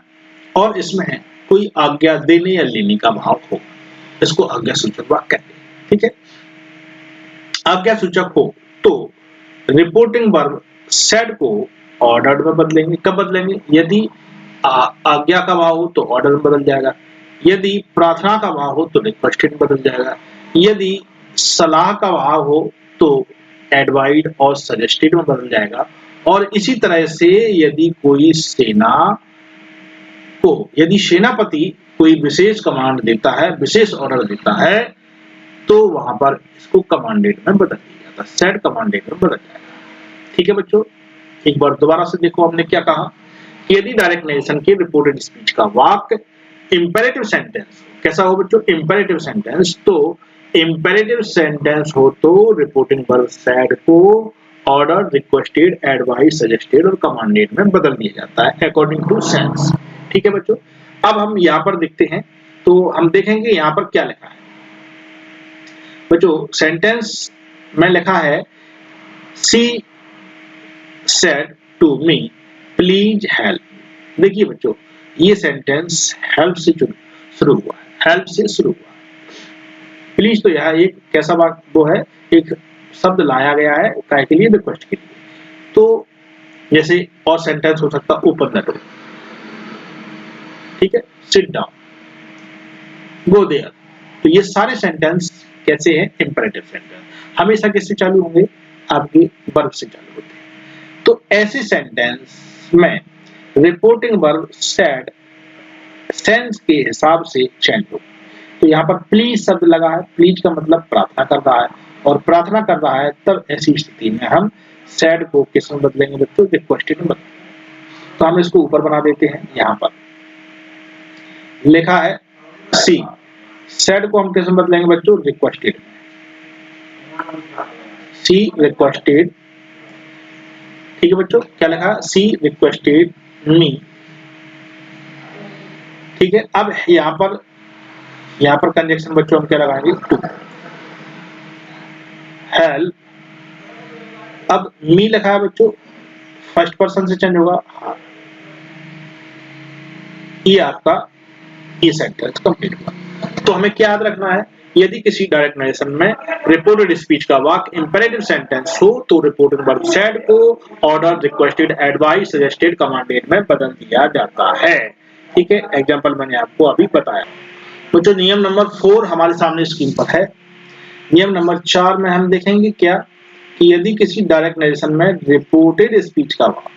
और इसमें कोई आज्ञा देने या लेने का भाव हो, इसको आज्ञा सूचक वाक्य कहते हैं। ठीक है, आज्ञा सूचक हो तो रिपोर्टिंग वर्ब सेड को ऑर्डर्ड में बदलेंगे। कब बदलेंगे? यदि आज्ञा का भाव हो तो ऑर्डर में बदल जाएगा, यदि प्रार्थना का भाव हो तो रिक्वेस्टेड में बदल जाएगा, यदि सलाह का भाव हो तो एडवाइड और सजेस्टेड में बदल जाएगा। और इसी तरह से यदि कोई सेना को, यदि सेनापति कोई विशेष कमांड देता है, विशेष ऑर्डर देता है, तो वहां पर इसको कमांडेड में बदल दिया जाता है, सेड कमांडेड में बदल जाएगा। ठीक है बच्चों, एक बार दोबारा से देखो हमने क्या कहा, यदि डायरेक्ट नरेशन के रिपोर्टेड स्पीच का वाक्य इंपेरेटिव सेंटेंस, कैसा हो बच्चों? Imperative sentence. तो इंपेरेटिव सेंटेंस हो तो रिपोर्टिंग वर्ब सेड को ऑर्डर, रिक्वेस्टेड, एडवाइस, सजेस्टेड और कमांडेड में बदल दिया जाता है अकॉर्डिंग टू सेंस। ठीक है बच्चों, अब हम यहाँ पर देखते हैं तो हम देखेंगे यहाँ पर क्या लिखा है बच्चों। सेंटेंस में लिखा है she said to me please help. देखिए बच्चों, ये सेंटेंस हेल्प से शुरू हुआ है, हेल्प से शुरू हुआ है। प्लीज तो यहाँ एक कैसा बात वो है, एक शब्द लाया गया है काय के लिए? रिक्वेस्ट के लिए। तो जैसे और सेंटेंस हो सकता है ओपन द डोर, ठीक है, सिट डाउन, गो देयर। तो ये सारे सेंटेंस कैसे हैं? Imperative sentence. हमेशा किससे चालू होंगे? आपके वर्ब से चालू होते हैं। तो ऐसे सेंटेंस में रिपोर्टिंग वर्ब सेड सेंस के हिसाब से चेंज हो। तो यहाँ पर प्लीज शब्द लगा है, प्लीज का मतलब प्रार्थना कर रहा है, और प्रार्थना कर रहा है तब ऐसी स्थिति में हम सेड को किस में बदलेंगे बच्चों? रिक्वेस्टेड में बदलेंगे। तो हम इसको ऊपर बना देते हैं। यहाँ पर लिखा है सी, सेड को हम किस में बदलेंगे बच्चों? रिक्वेस्टेड। सी रिक्वेस्टेड, ठीक है बच्चों, क्या लिखा? सी रिक्वेस्टेड मी। ठीक है, अब यहाँ पर कंजक्शन बच्चों हम क्या लगाएंगे? टू। हेल्प, अब मी लिखा है बच्चों, फर्स्ट पर्सन से चेंज होगा। हाँ, ये आपका ये सेंटेंस कंप्लीट हुआ। तो हमें क्या याद रखना है? यदि किसी डायरेक्ट नरेशन में रिपोर्टेड स्पीच का वाक्य इंपेरेटिव सेंटेंस हो तो रिपोर्टिंग वर्ब सेड को order, requested, advice, suggested, commanded में बदल दिया जाता है। ठीक है, एग्जांपल मैंने आपको अभी बताया। तो जो नियम नंबर 4 हमारे सामने स्क्रीन पर है। नियम नंबर 4 में हम देखेंगे क्या कि यदि किसी डायरेक्ट नरेशन में रिपोर्टेड स्पीच का वाक्य,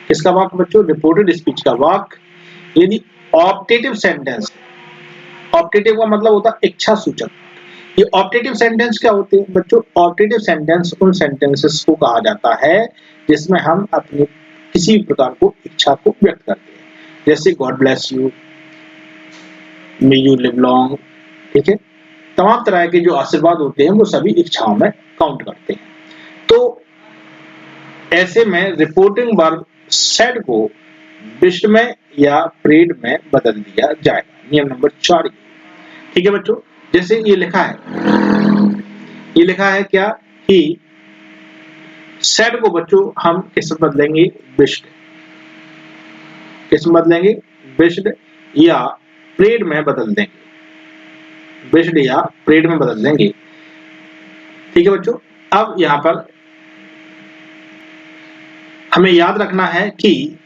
किसका वाक्य बच्चों? रिपोर्टेड स्पीच का वाक्य यदि ऑप्टेटिव सेंटेंस, ऑप्टेटिव का मतलब होता है इच्छा सूचक। ये ऑप्टेटिव सेंटेंस क्या होते हैं बच्चों? ऑप्टेटिव सेंटेंस उन सेंटेंसेस को कहा जाता है जिसमें हम अपनी किसी प्रकार को इच्छा को व्यक्त करते हैं, जैसे God bless you, may you live long. ठीक है, तमाम तरह के जो आशीर्वाद होते हैं वो सभी इच्छाओं में काउंट करते हैं। तो ऐसे में रिपोर्टिंग वर्ब सेड को विश्ड में या प्रेड में बदल दिया जाएगा। नियम नंबर 4। ठीक है बच्चों, जैसे ये लिखा है क्या कि सेड को बच्चों हम किस में बदलेंगे? विश्ड। किस में बदलेंगे? विश्ड या प्रेड में बदल देंगे। विश्ड या प्रेड में बदल देंगे। ठीक है बच्चों, अब यहां पर हमें याद रखना है कि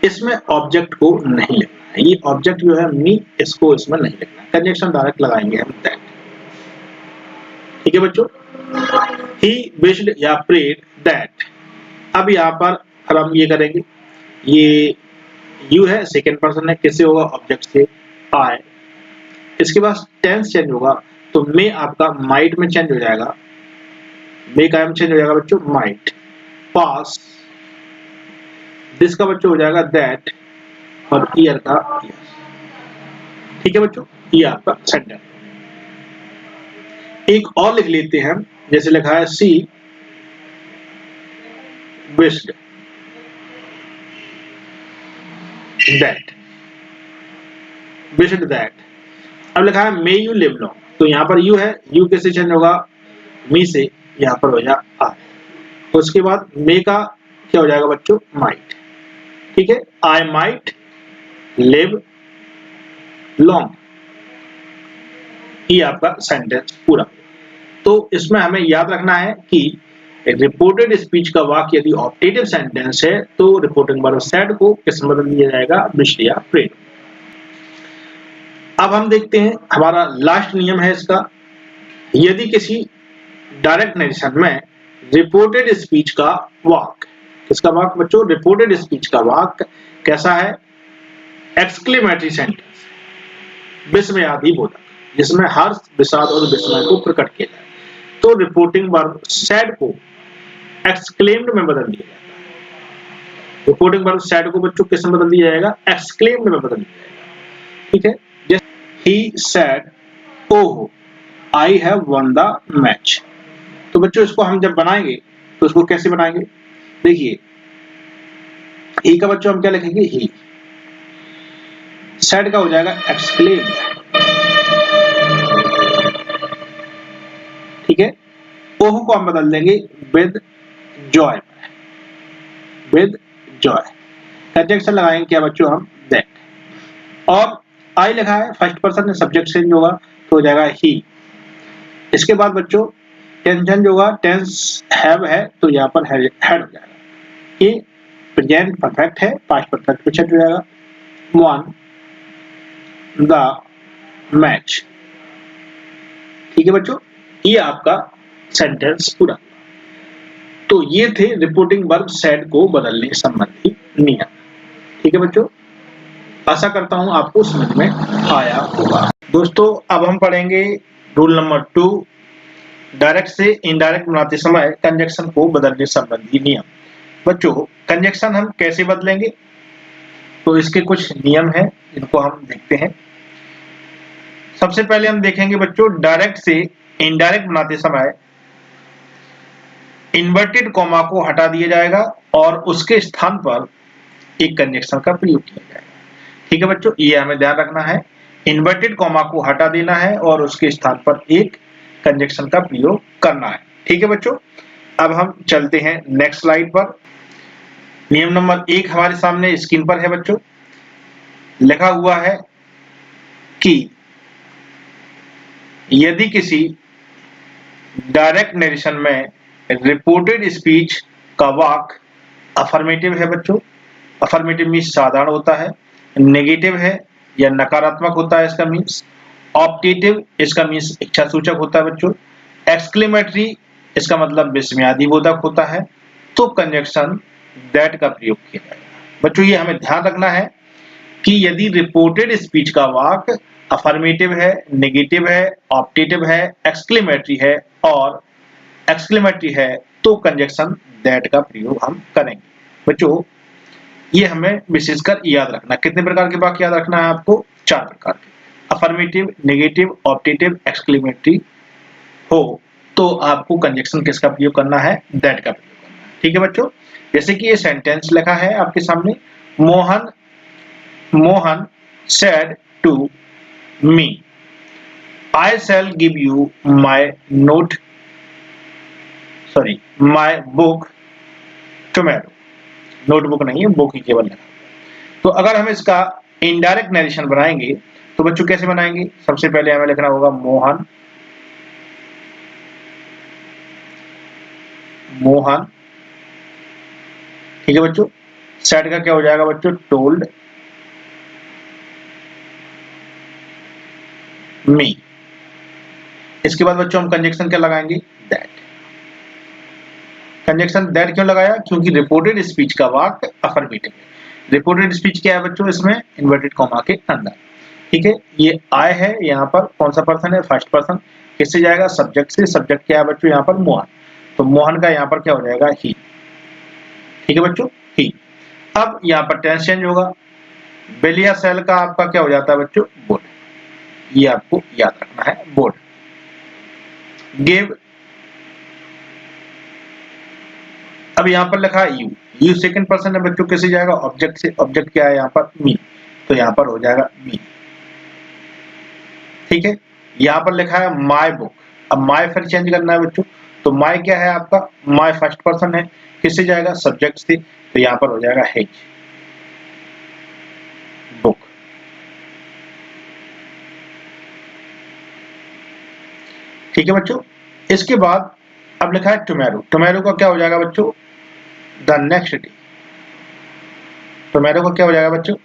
इसमें ऑब्जेक्ट को नहीं लिखना है। ये ऑब्जेक्ट जो है मी, इसको इसमें नहीं लिखना है, कंजक्शन डायरेक्ट लगाएंगे हम दैट। ठीक है बच्चों, ही विश्ड या प्रेड दैट। अब यहाँ पर हम ये करेंगे, ये यू है, सेकेंड पर्सन है, किससे होगा? ऑब्जेक्ट से। आई इसके बाद टेंस चेंज होगा, तो मे आपका माइट में चेंज हो जाएगा, मे का एम चेंज हो जाएगा बच्चों माइट। पास, दिस का बच्चों हो जाएगा दैट, और ईयर का ईयर। ठीक है बच्चों, ये आपका सेंटेंस। एक और लिख लेते हैं, जैसे लिखा है सी विश्ड दैट, विश्ड दैट। अब लिखा है मे यू लिव लॉन्ग, तो यहाँ पर यू है, यू कैसे चेंज होगा, मी से यहाँ पर हो जाएगा आर। तो उसके बाद मे का क्या हो जाएगा बच्चों माइट। ठीक है, आई माइट लिव लॉन्ग, ये आपका सेंटेंस पूरा। तो इसमें हमें याद रखना है कि रिपोर्टेड स्पीच का वाक्य यदि ऑप्टेटिव सेंटेंस है तो रिपोर्टिंग वर्ब सेड को किस में बदल दिया जाएगा, विश्ड या प्रेड। अब हम देखते हैं हमारा लास्ट नियम है इसका, यदि किसी डायरेक्ट नरेशन में रिपोर्टेड स्पीच का वाक्य, किसका वाक्य बच्चों, रिपोर्टेड स्पीच का वाक्य कैसा है, एक्सक्लेमेटरी सेंटेंस, विस्मयादि बोधक, जिसमें हर्ष, विषाद और विस्मय को प्रकट किया जाए, तो रिपोर्टिंग वर्ब सैड को एक्सक्लेम्ड में बदल दिया जाएगा। रिपोर्टिंग वर्ब सैड को बच्चों किस में बदल दिया जाएगा, एक्सक्लेम्ड में बदल दिया जाएगा। ठीक है, जैसे ही said oh I have won the match, तो बच्चों इसको हम जब बनाएंगे तो उसको कैसे बनाएंगे, देखिए ही का बच्चों हम क्या लिखेंगे, ही, सैड का हो जाएगा एक्सक्लेम्ड। ठीक है, ओह को हम बदल देंगे with Joy, with Joy. Conjunction लगाएंगे क्या बच्चों हम, दैट। और आई लिखा है फर्स्ट पर्सन में, सब्जेक्ट चेंज होगा तो हो जाएगा ही। इसके बाद बच्चों टेंस चेंज होगा, टेंस हैव है तो यहाँ पर हैड हो जाएगा। ये प्रेजेंट परफेक्ट है, पास्ट परफेक्ट में चेंज हो जाएगा, वन द मैच। ठीक है बच्चों, ये आपका सेंटेंस पूरा। तो ये थे रिपोर्टिंग वर्ब सैड को बदलने संबंधी नियम। ठीक है बच्चों, आशा करता हूं आपको समझ में आया होगा। दोस्तों अब हम पढ़ेंगे रूल नंबर 2, डायरेक्ट से इनडायरेक्ट बनाते समय कंजक्शन को बदलने संबंधी नियम। बच्चों कंजक्शन हम कैसे बदलेंगे, तो इसके कुछ नियम हैं जिनको हम देखते हैं। सबसे पहले हम देखेंगे बच्चों, डायरेक्ट से इनडायरेक्ट बनाते समय इन्वर्टेड कॉमा को हटा दिया जाएगा और उसके स्थान पर एक कंजक्शन का प्रयोग किया जाएगा। ठीक है बच्चों, ये हमें ध्यान रखना है, इन्वर्टेड कॉमा को हटा देना है और उसके स्थान पर एक कंजक्शन का प्रयोग करना है। ठीक है बच्चों, अब हम चलते हैं नेक्स्ट स्लाइड पर। नियम नंबर 1 हमारे सामने स्क्रीन पर है बच्चों, लिखा हुआ है कि यदि किसी डायरेक्ट नरेशन में रिपोर्टेड स्पीच का वाक्य अफर्मेटिव है बच्चों, अफर्मेटिव मीन्स साधारण होता है, नेगेटिव है या नकारात्मक होता है इसका मीन्स, ऑप्टेटिव इसका मीन्स इच्छा सूचक होता है बच्चों, एक्सक्लेमेटरी इसका मतलब विस्मयादि बोधक होता है, तो कंजक्शन दैट का प्रयोग किया जाएगा। बच्चों ये हमें ध्यान रखना है कि यदि रिपोर्टेड स्पीच का वाक्य अफर्मेटिव है, नेगेटिव है, ऑप्टेटिव है, एक्सक्लेमेटरी है और एक्सक्लेमेटरी है, तो कंजक्शन दैट का प्रयोग हम करेंगे। बच्चों ये हमें विशेषकर याद रखना, कितने प्रकार के वाक्य याद रखना है आपको, 4 प्रकार के, अफर्मेटिव, नेगेटिव, ऑप्टेटिव, एक्सक्लेमेटरी हो तो आपको कंजक्शन किसका प्रयोग करना है, दैट का प्रयोग करना है। ठीक है बच्चों, जैसे कि ये सेंटेंस लिखा है आपके सामने, Mohan said to me, I shall give you my book tomorrow। Notebook नहीं है, बुक ही केवल है। तो अगर हम इसका इनडायरेक्ट नरेशन बनाएंगे तो बच्चों कैसे बनाएंगे, सबसे पहले हमें लिखना होगा मोहन। ठीक है बच्चों, सेड का क्या हो जाएगा बच्चों, टोल्ड मी। इसके बाद बच्चों हम कंजक्शन क्या लगाएंगे, दैट। कंजक्शन दैट क्यों लगाया, क्योंकि रिपोर्टेड स्पीच का वाक्य अफर्मेटिव है। रिपोर्टेड स्पीच क्या है बच्चों, इसमें इन्वर्टेड कॉमा के अंदर, ठीक है, ये आई है, यहाँ पर कौन सा पर्सन है, फर्स्ट पर्सन, किससे जाएगा, सब्जेक्ट से, सब्जेक्ट क्या है बच्चों यहाँ पर, मोहन, तो मोहन का यहाँ पर क्या हो जाएगा, ही, ठीक है बच्चों, ही। अब यहाँ पर टेंस चेंज होगा, बिल या सेल का आपका क्या हो जाता है बच्चों, बोर्ड, ये आपको याद रखना है, बोर्ड। गिव, अब यहाँ पर लिखा है यू सेकंड पर्सन है बच्चों, किससे जाएगा, ऑब्जेक्ट से, ऑब्जेक्ट क्या है यहाँ पर, मी, तो यहाँ पर हो जाएगा मी, ठीक है। यहाँ पर लिखा है माय बुक, अब माय फिर चेंज करना है बच्चों, तो माय क्या है आपका, माय फर्स्ट पर्सन है, किससे जाएगा, सब्जेक्ट से, तो यहाँ पर हो जाएगा हिज बुक, ठीक है बच्चों। इसके बाद अब लिखा है टुमारो, टुमारो का क्या हो जाएगा बच्चों, द नेक्स्ट डे, टुमारो का क्या हो जाएगा बच्चों,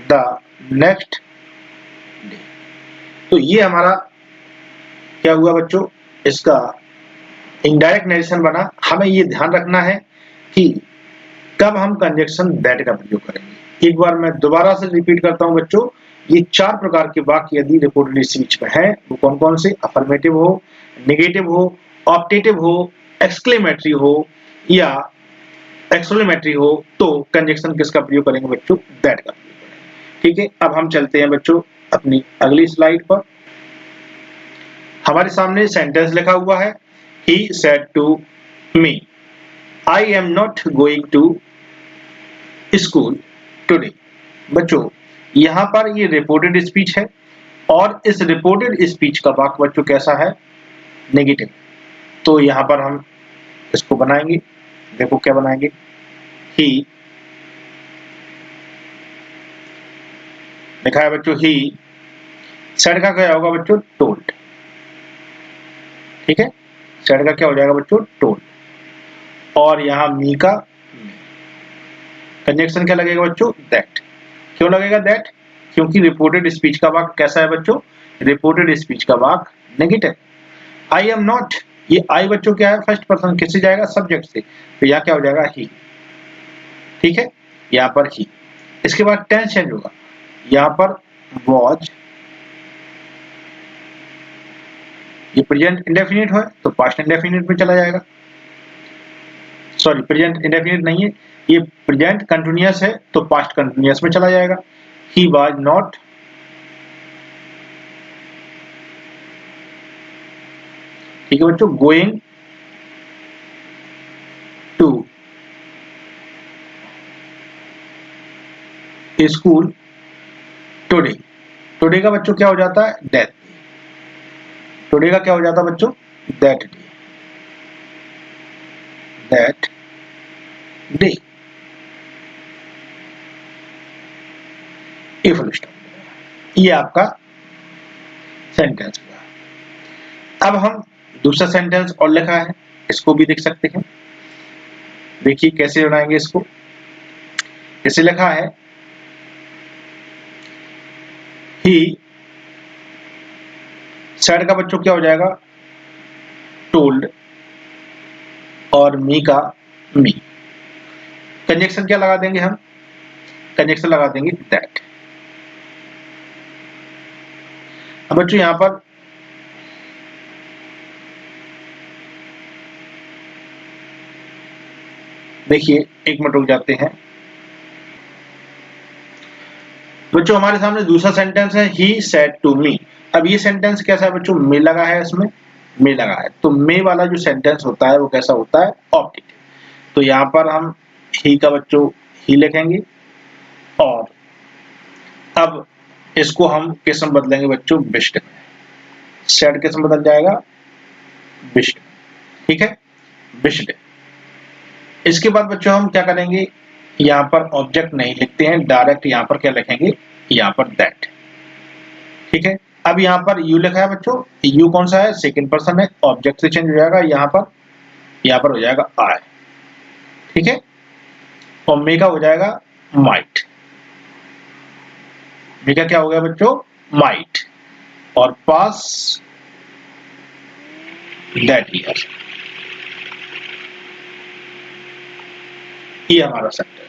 द नेक्स्ट डे। तो ये हमारा क्या हुआ बच्चों, इसका इनडायरेक्ट नरेशन बना। हमें ये ध्यान रखना है कि कब हम कंजक्शन दैट का प्रयोग करेंगे। एक बार मैं दोबारा से रिपीट करता हूं बच्चों, ये 4 प्रकार के वाक्य यदि रिपोर्टेड स्पीच में है, वो कौन कौन से, अफर्मेटिव हो, नेगेटिव हो, ऑप्टेटिव हो, एक्सक्लेमेटरी हो या एक्सक्लेमेटरी हो, तो कंजक्शन किसका प्रयोग करेंगे बच्चों, दैट का प्रयोग करेंगे, ठीक है। अब हम चलते हैं बच्चों अपनी अगली स्लाइड पर। हमारे सामने सेंटेंस लिखा हुआ है, he said to me I am not going to school today। बच्चों यहाँ पर ये रिपोर्टेड स्पीच है और इस रिपोर्टेड स्पीच का वाक्य बच्चों कैसा है, नेगेटिव। तो यहाँ पर हम इसको बनाएंगे, देखो क्या बनाएंगे, he लिखा है बच्चों, he said का क्या होगा बच्चों, told, ठीक है, said का क्या हो जाएगा बच्चों, told, और यहाँ मी का कंजक्शन क्या लगेगा बच्चों, दैट। क्यों लगेगा दैट, क्योंकि रिपोर्टेड स्पीच का वाक्य कैसा है बच्चों, रिपोर्टेड स्पीच का वाक्य नेगेटिव। आई एम नॉट, ये आई बच्चों क्या है, फर्स्ट पर्सन, किससे जाएगा, सब्जेक्ट से, तो यहाँ क्या हो जाएगा, ही, ठीक है, यहाँ पर ही। इसके बाद टेंस चेंज होगा, यहाँ पर वॉज, ये प्रेजेंट इंडेफिनिट है तो पास्ट इंडेफिनिट में चला जाएगा, सॉरी प्रेजेंट इंडेफिनिट नहीं है, ये प्रेजेंट कंटिन्यूअस है तो पास्ट कंटिन्यूअस में चला जाएगा। ही वाज नॉट, ठीक है बच्चों, going to school today, today का बच्चों क्या हो जाता है, दैट, टुडे का क्या हो जाता है बच्चों, दैट डे, दैट डे, ये फुल स्टॉप, ये आपका सेंटेंस हुआ। अब हम दूसरा सेंटेंस और लिखा है, इसको भी देख सकते हैं, देखिए कैसे बनाएंगे इसको। इसे लिखा है, ही said का बच्चों क्या हो जाएगा, told, और मी का मी, कंजक्शन क्या लगा देंगे हम, कंजक्शन लगा देंगे दैट। अब बच्चों यहां पर देखिए, एक मिनट रुक जाते हैं बच्चों, हमारे सामने दूसरा सेंटेंस है, ही सेड टू मी। अब ये सेंटेंस कैसा है बच्चों, मे लगा है, इसमें मे लगा है, तो मे वाला जो सेंटेंस होता है वो कैसा होता है, ऑप्टेटिव। तो यहाँ पर हम ही का बच्चों ही लिखेंगे, और अब इसको हम किस में बदलेंगे बच्चों, बिस्ट में, सेड किस में बदल जाएगा, बिस्ट, ठीक है, बिस्ट। इसके बाद बच्चों हम क्या करेंगे, यहाँ पर ऑब्जेक्ट नहीं लिखते हैं, डायरेक्ट यहाँ पर क्या लिखेंगे, यहाँ पर दैट, ठीक है। अब यहाँ पर यू लिखा है बच्चों, यू कौन सा है, सेकंड पर्सन है, ऑब्जेक्ट से चेंज हो जाएगा, यहाँ पर हो जाएगा आई, ठीक है, और मे का हो जाएगा माइट, मे का क्या हो गया बच्चों, माइट, और पास दैट ईयर, ये हमारा सेंटेंस,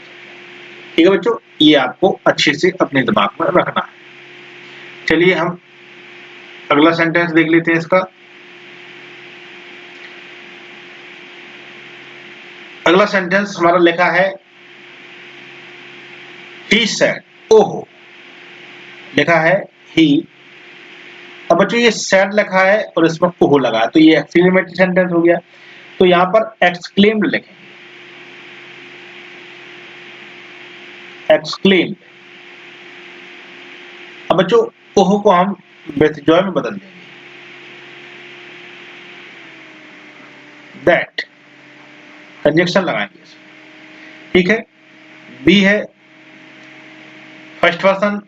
ठीक है बच्चों, ये आपको अच्छे से अपने दिमाग में रखना है। चलिए हम अगला सेंटेंस देख लेते हैं इसका। अगला सेंटेंस हमारा लिखा है ही सेड, ओहो, लिखा है ही। अब बच्चों ये सेड लिखा है और इसमें ओहो लगा है, तो ये एक्सक्लेमेटरी सेंटेंस हो गया। तो यहाँ पर एक्सक्लेम्ड लिखेंगे, एक्सक्लेम्ड। अब बच्चों ओहो को हम विथ जॉय में बदल देंगे, दैट, कंजक्शन लगाएंगे इसमें, ठीक है। बी है फर्स्ट पर्सन,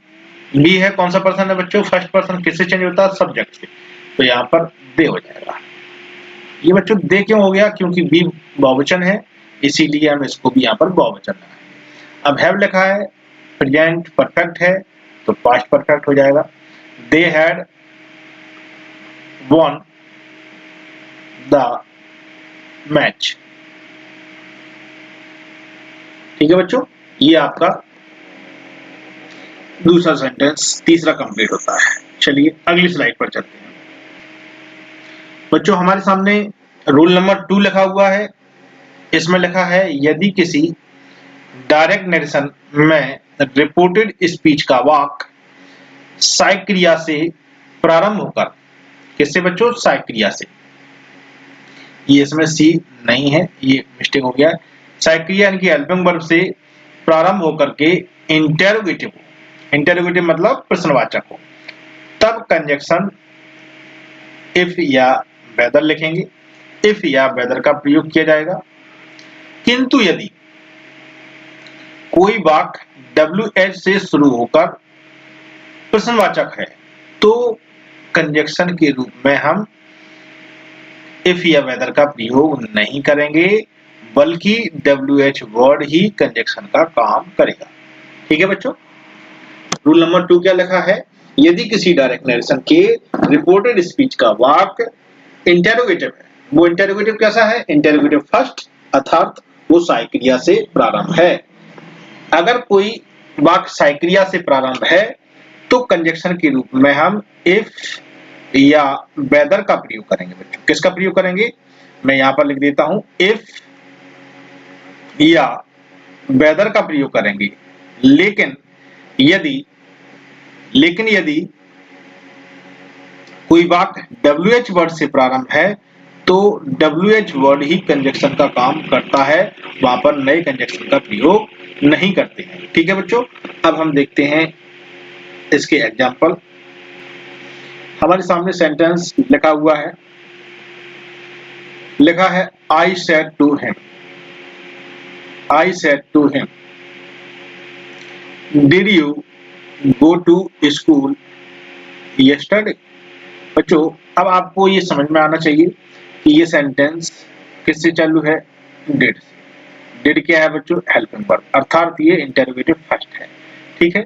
बी है कौन सा पर्सन है बच्चों, फर्स्ट पर्सन किससे चेंज होता है, सब्जेक्ट से, तो यहाँ पर दे हो जाएगा। ये बच्चों दे क्यों हो गया, क्योंकि बी बहुवचन है, इसीलिए हम इसको भी यहाँ पर बहुवचन लगाएंगे। अब हैव लिखा है, प्रेजेंट परफेक्ट है, तो पास्ट परफेक्ट हो जाएगा। They had won the match, ठीक है बच्चों। ये आपका दूसरा सेंटेंस, तीसरा कंप्लीट होता है। चलिए अगली स्लाइड पर चलते हैं बच्चों। हमारे सामने रूल नंबर 2 लिखा हुआ है। इसमें लिखा है यदि किसी डायरेक्ट नरेशन में रिपोर्टेड स्पीच का वाक्य सहायक क्रिया से प्रारंभ होकर, किससे बच्चों, सहायक क्रिया से, ये इसमें सी नहीं है, ये मिस्टेक हो गया। सहायक क्रिया यानी कि हेल्पिंग वर्ब से प्रारंभ होकर के इंटेरोगेटिव, इंटेरोगेटिव मतलब प्रश्नवाचक हो, तब कंजक्शन इफ या वेदर लिखेंगे, इफ या वेदर का प्रयोग किया जाएगा। किंतु यदि कोई वाक्य WH से शुरू होकर प्रश्नवाचक है तो कंजक्शन के रूप में हम इफ या वेदर का प्रयोग नहीं करेंगे, बल्कि WH वर्ड ही कंजक्शन का काम करेगा, ठीक है बच्चों। रूल नंबर 2 क्या लिखा है, यदि किसी डायरेक्ट नरेशन के रिपोर्टेड स्पीच का वाक्य इंटेरोगेटिव है, वो इंटेरोगेटिव कैसा है, इंटेरोगेटिव फर्स्ट, अर्थात वो सहायक क्रिया से प्रारंभ है। अगर कोई वाक्य सहायक क्रिया से प्रारंभ है तो कंजक्शन के रूप में हम इफ या वेदर का प्रयोग करेंगे बच्चों। किसका प्रयोग करेंगे, मैं यहां पर लिख देता हूं, इफ या वेदर का प्रयोग करेंगे। लेकिन यदि कोई वाक्य WH वर्ड से प्रारंभ है तो WH वर्ड ही कंजक्शन का काम करता है, वहां पर नए कंजक्शन का प्रयोग नहीं करते हैं, ठीक है बच्चों। अब हम देखते हैं इसके एग्जाम्पल। हमारे सामने सेंटेंस लिखा हुआ है, लिखा है I said to him, I said to him did you go to school yesterday. बच्चों अब आपको ये समझ में आना चाहिए कि ये सेंटेंस किससे चालू है, डिड से। डिड क्या है बच्चों, हेल्पिंग वर्ब, अर्थात ये इंटरोगेटिव फर्स्ट है, ठीक है।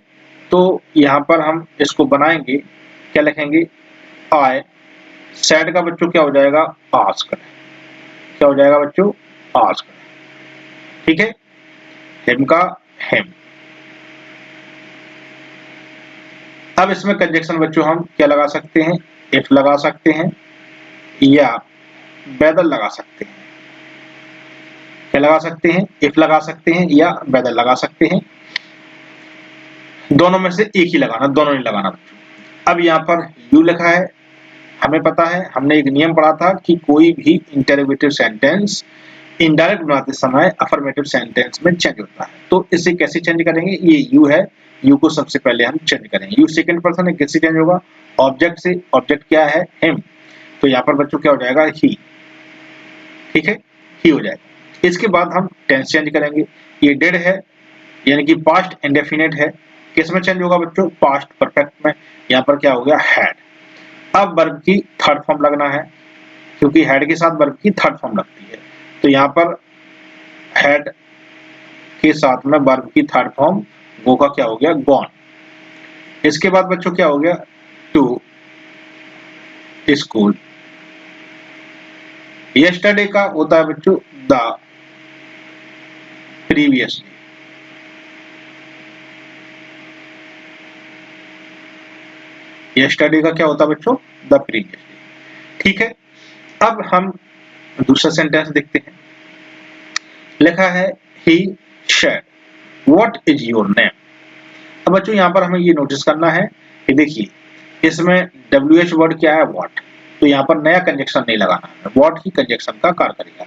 तो यहाँ पर हम इसको बनाएंगे, क्या लिखेंगे, आई सेड का बच्चों क्या हो जाएगा, आस्क्ड, क्या हो जाएगा बच्चों, आस्क्ड, ठीक है। हिम का हिम। अब इसमें कंजक्शन बच्चों हम क्या लगा सकते हैं, इफ लगा सकते हैं या वेदर लगा सकते हैं। क्या लगा सकते हैं, इफ लगा सकते हैं या वेदर लगा सकते हैं, दोनों में से एक ही लगाना, दोनों नहीं लगाना बच्चों। अब यहाँ पर यू लिखा है, हमें पता है, हमने एक नियम पढ़ा था कि कोई भी इंटरोगेटिव सेंटेंस इनडायरेक्ट बनाते समय अफर्मेटिव सेंटेंस में चेंज होता है। तो इसे कैसे चेंज करेंगे, ये यू है, यू को सबसे पहले हम चेंज करेंगे। यू सेकंड पर्सन है, किससे चेंज होगा, ऑब्जेक्ट से। ऑब्जेक्ट क्या है, हिम, तो यहाँ पर बच्चों क्या हो जाएगा, ही, ठीक है, ही हो जाएगा। इसके बाद हम टेंस चेंज करेंगे। ये डिड है यानी कि पास्ट इंडेफिनिट है, किस में चेंज होगा बच्चों, पास्ट परफेक्ट में। यहाँ पर क्या हो गया, हैड। अब वर्ब की थर्ड फॉर्म लगना है, क्योंकि हैड के साथ वर्ब की थर्ड फॉर्म लगती है, तो यहाँ पर हैड के साथ में वर्ब की थर्ड फॉर्म गो का क्या हो गया, गॉन। इसके बाद बच्चों क्या हो गया, टू स्कूल। यस्टरडे का होता है बच्चों द प्रीवियस डे। यस्टरडे का क्या होता है बच्चों? The previous day. ठीक है, अब हम दूसरा सेंटेंस देखते हैं। लिखा है he said what is your name. अब बच्चों यहाँ पर हमें ये नोटिस करना है कि देखिए इसमें WH वर्ड क्या है? व्हाट। तो यहाँ पर नया कंजक्शन नहीं लगाना है, व्हाट ही कंजक्शन का कार्य करेगा।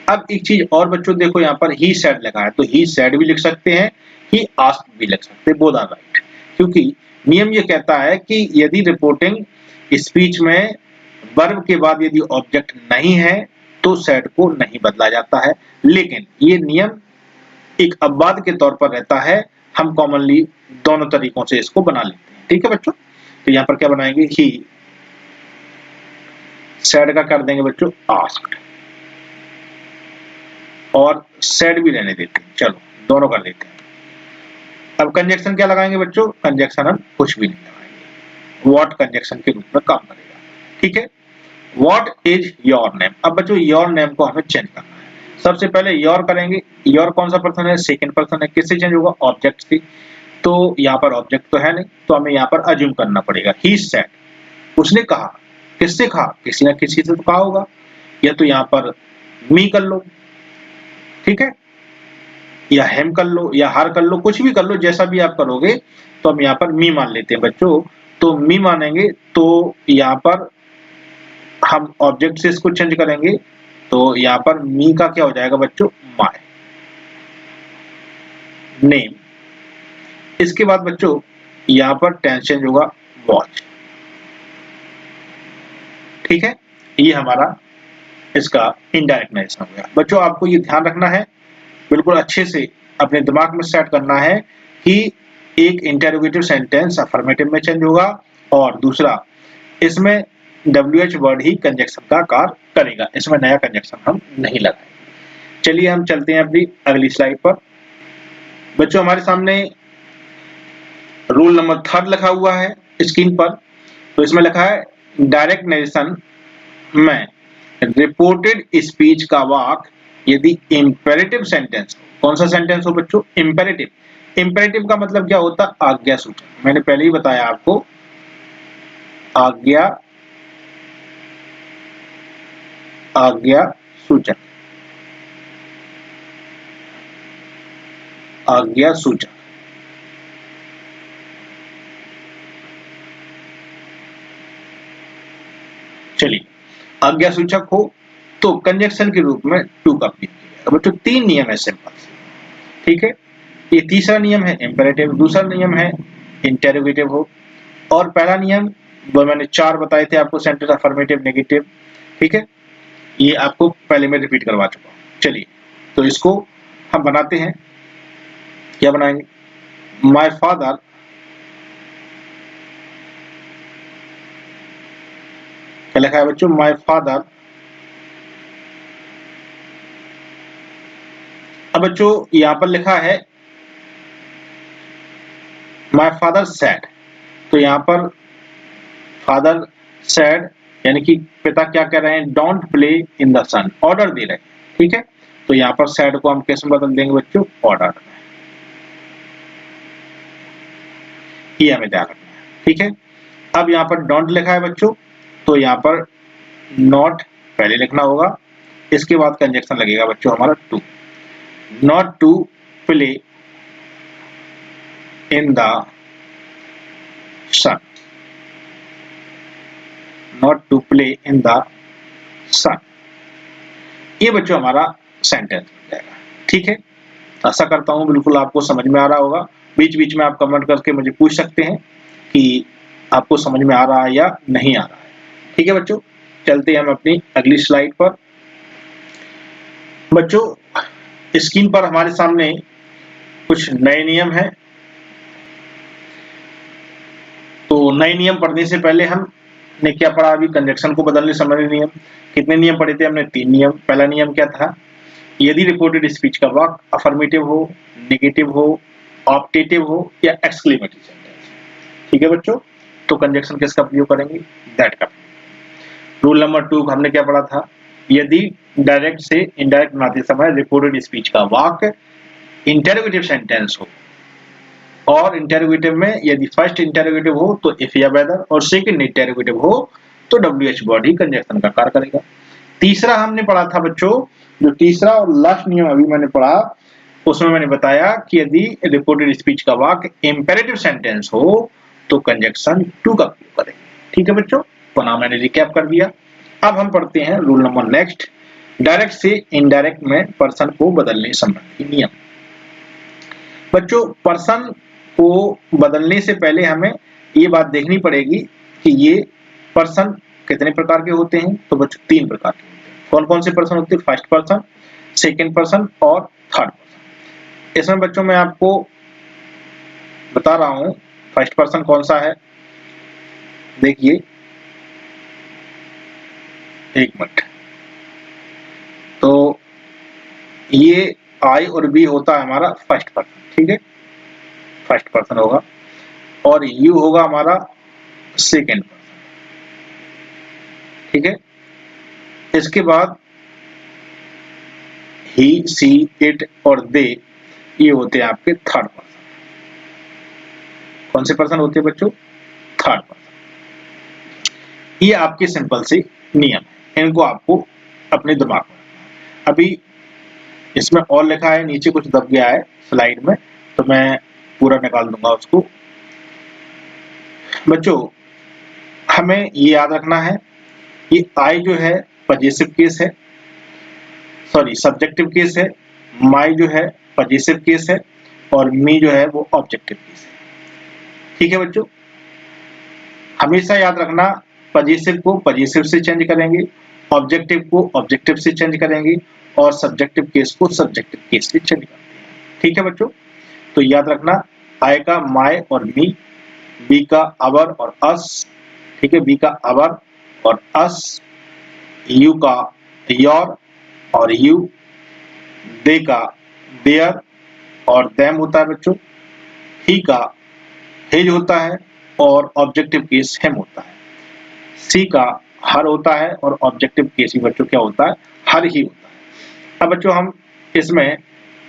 अब एक चीज और बच्चों देखो, यहाँ पर ही सेड लगा है, तो ही सेड भी लिख सकते हैं, ही आस्क्ड भी लिख सकते हैं, बोथ आर राइट। क्योंकि नियम ये कहता है कि यदि रिपोर्टिंग स्पीच में वर्ब के बाद यदि ऑब्जेक्ट नहीं है तो सेड को नहीं बदला जाता है, लेकिन ये नियम एक अपवाद के तौर पर रहता है। हम कॉमनली दोनों तरीकों से इसको बना लेते हैं। ठीक है बच्चों, तो यहाँ पर क्या बनाएंगे? ही सेड का कर देंगे बच्चों आस्क्ड, और सेड भी रहने देते हैं, चलो दोनों कर देते हैं। अब कंजक्शन क्या लगाएंगे बच्चों? कंजक्शन हम कुछ भी नहीं लगाएंगे, व्हाट कंजक्शन के रूप में काम करेगा। ठीक है, व्हाट इज योर नेम। अब बच्चों योर नेम को हमें चेंज करना है। सबसे पहले योर करेंगे, योर कौन सा पर्सन है? सेकंड पर्सन है। किससे चेंज होगा? ऑब्जेक्ट से। तो यहाँ पर ऑब्जेक्ट तो है नहीं, तो हमें यहाँ पर अज्यूम करना पड़ेगा। ही सेड, उसने कहा। किससे कहा? किसी ना किसी से तो कहा होगा, या तो यहाँ पर मी कर लो, ठीक है, या हेम कर लो, या हर कर लो, कुछ भी कर लो, जैसा भी आप करोगे। तो हम यहाँ पर मी मान लेते हैं बच्चों। तो मी मानेंगे तो यहाँ पर हम ऑब्जेक्ट से इसको चेंज करेंगे, तो यहाँ पर मी का क्या हो जाएगा बच्चों? My name. इसके बाद बच्चों यहाँ पर टेंस चेंज होगा, वॉच। ठीक है, ये हमारा इसका इनडायरेक्ट नेरेशन हो गया। बच्चों आपको ये ध्यान रखना है, बिल्कुल अच्छे से अपने दिमाग में सेट करना है कि एक इंटरोगेटिव सेंटेंस अफर्मेटिव में चेंज होगा, और दूसरा इसमें WH वर्ड ही कंजक्शन का कार्य करेगा, इसमें नया कंजक्शन हम नहीं लगाएंगे। चलिए हम चलते हैं अपनी अगली स्लाइड पर। बच्चों हमारे सामने रूल नंबर 3 लिखा हुआ है स्क्रीन पर। तो इसमें लिखा है डायरेक्ट नरेशन में रिपोर्टेड स्पीच का वाक्य यदि इंपेरेटिव सेंटेंस, कौन सा सेंटेंस हो बच्चों? इंपेरेटिव। इंपेरेटिव का मतलब क्या होता है? आज्ञा सूचक। मैंने पहले ही बताया आपको, आज्ञा सूचक, आज्ञा सूचक। चलिए, आज्ञा सूचक हो तो कंजक्शन के रूप में टू का प्रयोग किया। बच्चों 3 नियम है सिंपल, ठीक है। ये तीसरा नियम है इंपेरेटिव, दूसरा नियम है इंटेरोगेटिव हो, और पहला नियम वो मैंने 4 बताए थे आपको, सेंटेंस अफर्मेटिव, नेगेटिव। ठीक है, ये आपको पहले में रिपीट करवा चुका हूं। चलिए तो इसको हम बनाते हैं। क्या बनाएंगे? माय फादर क्या लिखा है बच्चों? My father. अब बच्चों यहां पर लिखा है माय फादर सेड, तो यहां पर फादर सेड यानी कि पिता क्या कह रहे हैं? Don't play in the sun, order दे रहे हैं। ठीक है, तो यहां पर सेड को हम कैसे बदल देंगे बच्चों? ऑर्डर। ये हमें ध्यान रखना है, ठीक है। अब यहाँ पर डोंट लिखा है बच्चों, तो यहाँ पर नॉट पहले लिखना होगा, इसके बाद कंजक्शन लगेगा बच्चों हमारा to. Not to play in the sun, not to play in the sun. ये बच्चों हमारा सेंटेंस बन जाएगा। ठीक है, आशा करता हूं बिल्कुल आपको समझ में आ रहा होगा। बीच बीच में आप कमेंट करके मुझे पूछ सकते हैं कि आपको समझ में आ रहा है या नहीं आ रहा है। ठीक है बच्चों, चलते हैं हम अपनी अगली स्लाइड पर। बच्चों स्क्रीन पर हमारे सामने कुछ नए नियम हैं। तो नए नियम पढ़ने से पहले हमने क्या पढ़ा? अभी कंजक्शन को बदलने संबंधी नियम। कितने नियम पढ़े थे हमने? 3 नियम। पहला नियम क्या था? यदि रिपोर्टेड स्पीच का वाक्य अफर्मेटिव हो, नेगेटिव हो, ऑप्टेटिव हो या एक्सक्लेमेटरी सेंटेंस। ठीक है बच्चों, तो कंजक्शन किसका प्रयोग करेंगे? दैट का। रूल नंबर 2 हमने क्या पढ़ा था? यदि डायरेक्ट से इनडायरेक्ट बनाते समय रिपोर्टेड स्पीच का वाक्य इंटरोगेटिव सेंटेंस हो, और इंटेरोगेटिव में यदि फर्स्ट इंटेरोगेटिव हो तो इफ या वेदर, और सेकंड इंटेरोगेटिव हो तो WH वर्ड ही कंजक्शन का कार्य करेगा। तीसरा हमने पढ़ा था बच्चों, जो तीसरा और लास्ट नियम अभी मैंने पढ़ा, उसमें मैंने बताया कि यदि रिपोर्टेड स्पीच का वाक्य इंपेरेटिव सेंटेंस हो तो कंजक्शन टू का प्रयोग करें। ठीक है बच्चों, पुनः मैंने रिकैप कर दिया। अब हम पढ़ते हैं रूल नंबर नेक्स्ट, डायरेक्ट से इनडायरेक्ट में पर्सन को बदलने संबंधी नियम। बच्चों, पर्सन को बदलने से पहले हमें ये बात देखनी पड़ेगी कि ये पर्सन कितने प्रकार के होते हैं। तो बच्चों 3 प्रकार के होते हैं। कौन कौन से पर्सन होते हैं? फर्स्ट पर्सन, सेकंड पर्सन और थर्ड पर्सन। इसमें बच्चों मैं आपको बता रहा हूं फर्स्ट पर्सन कौन सा है। देखिए, एक मिनट। तो ये आई और बी होता है हमारा फर्स्ट पर्सन, ठीक है, फर्स्ट पर्सन होगा, और यू होगा हमारा सेकंड पर्सन, ठीक है। इसके बाद ही, सी, इट और दे, ये होते हैं आपके थर्ड पर्सन। कौन से पर्सन होते हैं बच्चों? Third person. ये आपके सिंपल से नियम है, इनको आपको अपने दिमाग में रखना। अभी इसमें और लिखा है, नीचे कुछ दब गया है स्लाइड में, तो मैं पूरा निकाल दूंगा उसको। बच्चों, हमें ये याद रखना है, ये आई जो है पजेसिव केस है, सॉरी सब्जेक्टिव केस है, माई जो है पजेसिव केस है, और मी जो है वो ऑब्जेक्टिव केस है। ठीक है बच्चों, हमेशा याद रखना, पजेसिव को पजेसिव से चेंज करेंगे, ऑब्जेक्टिव को ऑब्जेक्टिव से चेंज करेंगे, और सब्जेक्टिव केस को सब्जेक्टिव केस से चेंज करते हैं। ठीक है बच्चों, तो याद रखना, आई का माई और मी, बी का अवर और अस, ठीक है, बी का अवर और अस, यू का योर और यू, दे का देयर और देम होता है बच्चों, ही का हिज होता है और ऑब्जेक्टिव केस हिम होता है, सी का हर होता है और ऑब्जेक्टिव केस ही बच्चों क्या होता है? हर ही होता है। अब बच्चों हम इसमें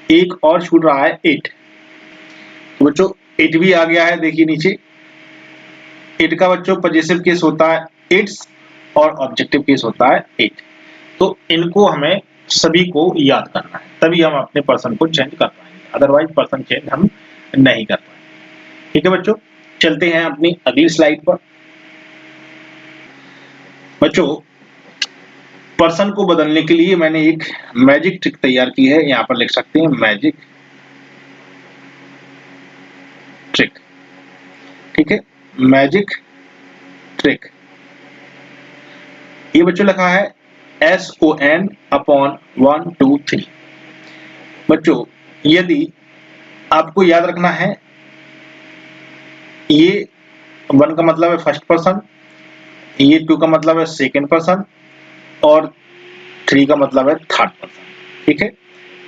एक और छूट रहा है, इट। तो बच्चों इट भी आ गया है, देखिए नीचे, इट का बच्चों पजेसिव केस होता है इट्स और ऑब्जेक्टिव केस होता है इट। तो इनको हमें सभी को याद करना है, तभी हम अपने पर्सन को चेंज कर पाएंगे, अदरवाइज पर्सन चेंज हम नहीं कर पाएंगे। ठीक है बच्चों, चलते हैं अपनी अगली स्लाइड पर। बच्चों, पर्सन को बदलने के लिए मैंने एक मैजिक ट्रिक तैयार की है, यहां पर लिख सकते हैं मैजिक ट्रिक। ठीक है, मैजिक ट्रिक, ये बच्चों लिखा है SON अपॉन 1 2 3। बच्चों यदि आपको याद रखना है, ये 1 का मतलब है फर्स्ट पर्सन, ये 2 का मतलब है सेकंड पर्सन, और 3 का मतलब है थर्ड पर्सन। ठीक है,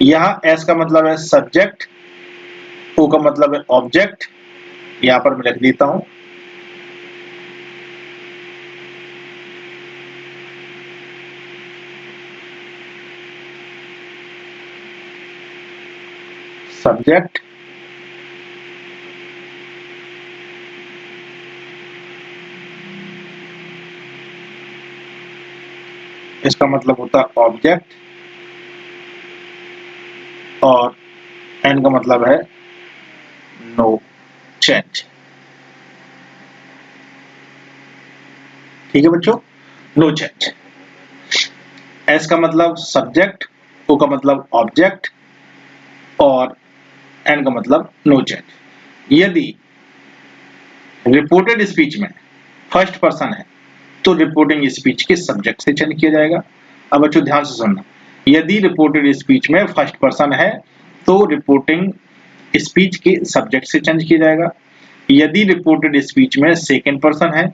यहाँ S का मतलब है सब्जेक्ट, O का मतलब है ऑब्जेक्ट, यहां पर मैं लिख देता हूं, सब्जेक्ट, इसका मतलब होता है ऑब्जेक्ट, और N का मतलब है नो चेंज। ठीक है बच्चों, नो चेंज। S का मतलब सब्जेक्ट, O का मतलब ऑब्जेक्ट, और N का मतलब नो चेंज। यदि रिपोर्टेड स्पीच में फर्स्ट पर्सन है तो रिपोर्टिंग स्पीच के सब्जेक्ट से चेंज किया जाएगा। अब बच्चों ध्यान से सुनना, यदि रिपोर्टेड स्पीच में फर्स्ट पर्सन है तो रिपोर्टिंग स्पीच के सब्जेक्ट से चेंज किया जाएगा। यदि रिपोर्टेड स्पीच में सेकंड पर्सन है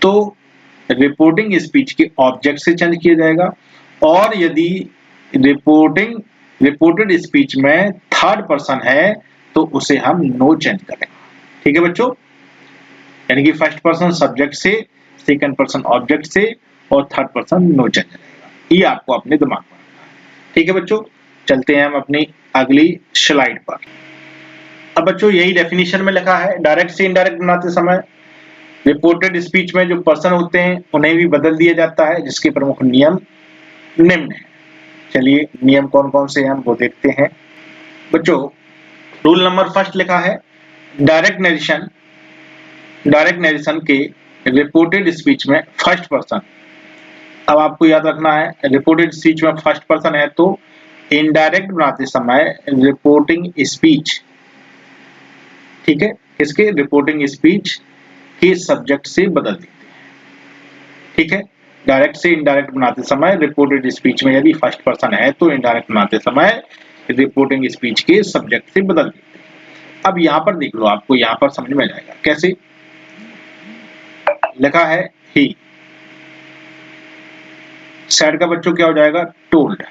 तो रिपोर्टिंग स्पीच के ऑब्जेक्ट से चेंज किया जाएगा, और यदि रिपोर्टेड स्पीच में थर्ड पर्सन है तो उसे हम नो चेंज करेंगे। ठीक है बच्चों, यानी कि फर्स्ट पर्सन सब्जेक्ट से, सेकंड पर्सन ऑब्जेक्ट से, और थर्ड पर्सन नो चेंज रहेगा। ये आपको अपने दिमाग में रखना है। ठीक है बच्चों, चलते हैं हम अपनी अगली स्लाइड पर। अब बच्चों यही डेफिनेशन में लिखा है, डायरेक्ट से इनडायरेक्ट बनाते समय रिपोर्टेड स्पीच में जो पर्सन होते हैं उन्हें भी बदल दिया जाता है, जिसके प्रमुख नियम निम्न है। चलिए नियम कौन कौन से हैं हम वो देखते हैं। बच्चों रूल नंबर फर्स्ट लिखा है, डायरेक्ट नरेशन के रिपोर्टेड स्पीच में फर्स्ट पर्सन। अब आपको याद रखना है, रिपोर्टेड स्पीच में फर्स्ट पर्सन है तो इनडायरेक्ट बनाते समय रिपोर्टिंग स्पीच, ठीक है, इसके रिपोर्टिंग स्पीच के सब्जेक्ट से बदल देते हैं, ठीक है। डायरेक्ट से इनडायरेक्ट बनाते समय रिपोर्टेड स्पीच में यदि फर्स्ट पर्सन है तो इनडायरेक्ट बनाते समय रिपोर्टिंग स्पीच के सब्जेक्ट से बदल देते हैं। अब यहाँ पर देख लो, आपको यहाँ पर समझ में आ जाएगा कैसे। लिखा है ही, सेड का बच्चों क्या हो जाएगा, टोल्ड।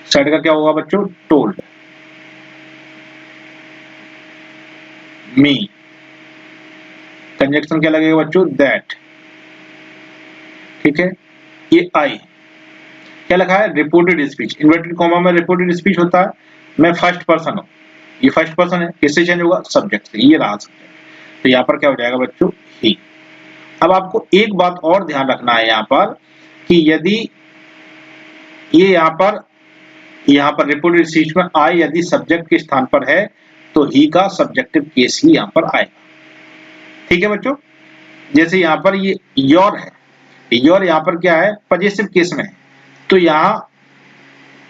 सेड का क्या होगा बच्चों, टोल्ड। मी, कंजक्शन क्या लगेगा बच्चों, दैट, ठीक है। ये आई, क्या लिखा है, रिपोर्टेड स्पीच, इन्वर्टेड कॉमा में रिपोर्टेड स्पीच होता है, मैं फर्स्ट पर्सन हूं, ये फर्स्ट पर्सन है, किससे चेंज होगा, सब्जेक्ट से, ये रहा सब्जेक्ट, तो यहाँ पर क्या हो जाएगा बच्चों, ही। अब आपको एक बात और ध्यान रखना है यहाँ पर कि यदि ये यहाँ पर रिपोर्टेड स्पीच में आई यदि सब्जेक्ट के स्थान पर है तो ही का सब्जेक्टिव केस ही यहाँ पर आएगा, ठीक है बच्चों। जैसे यहाँ पर ये योर है, योर यहाँ पर क्या है, पजेसिव केस में है, तो यहाँ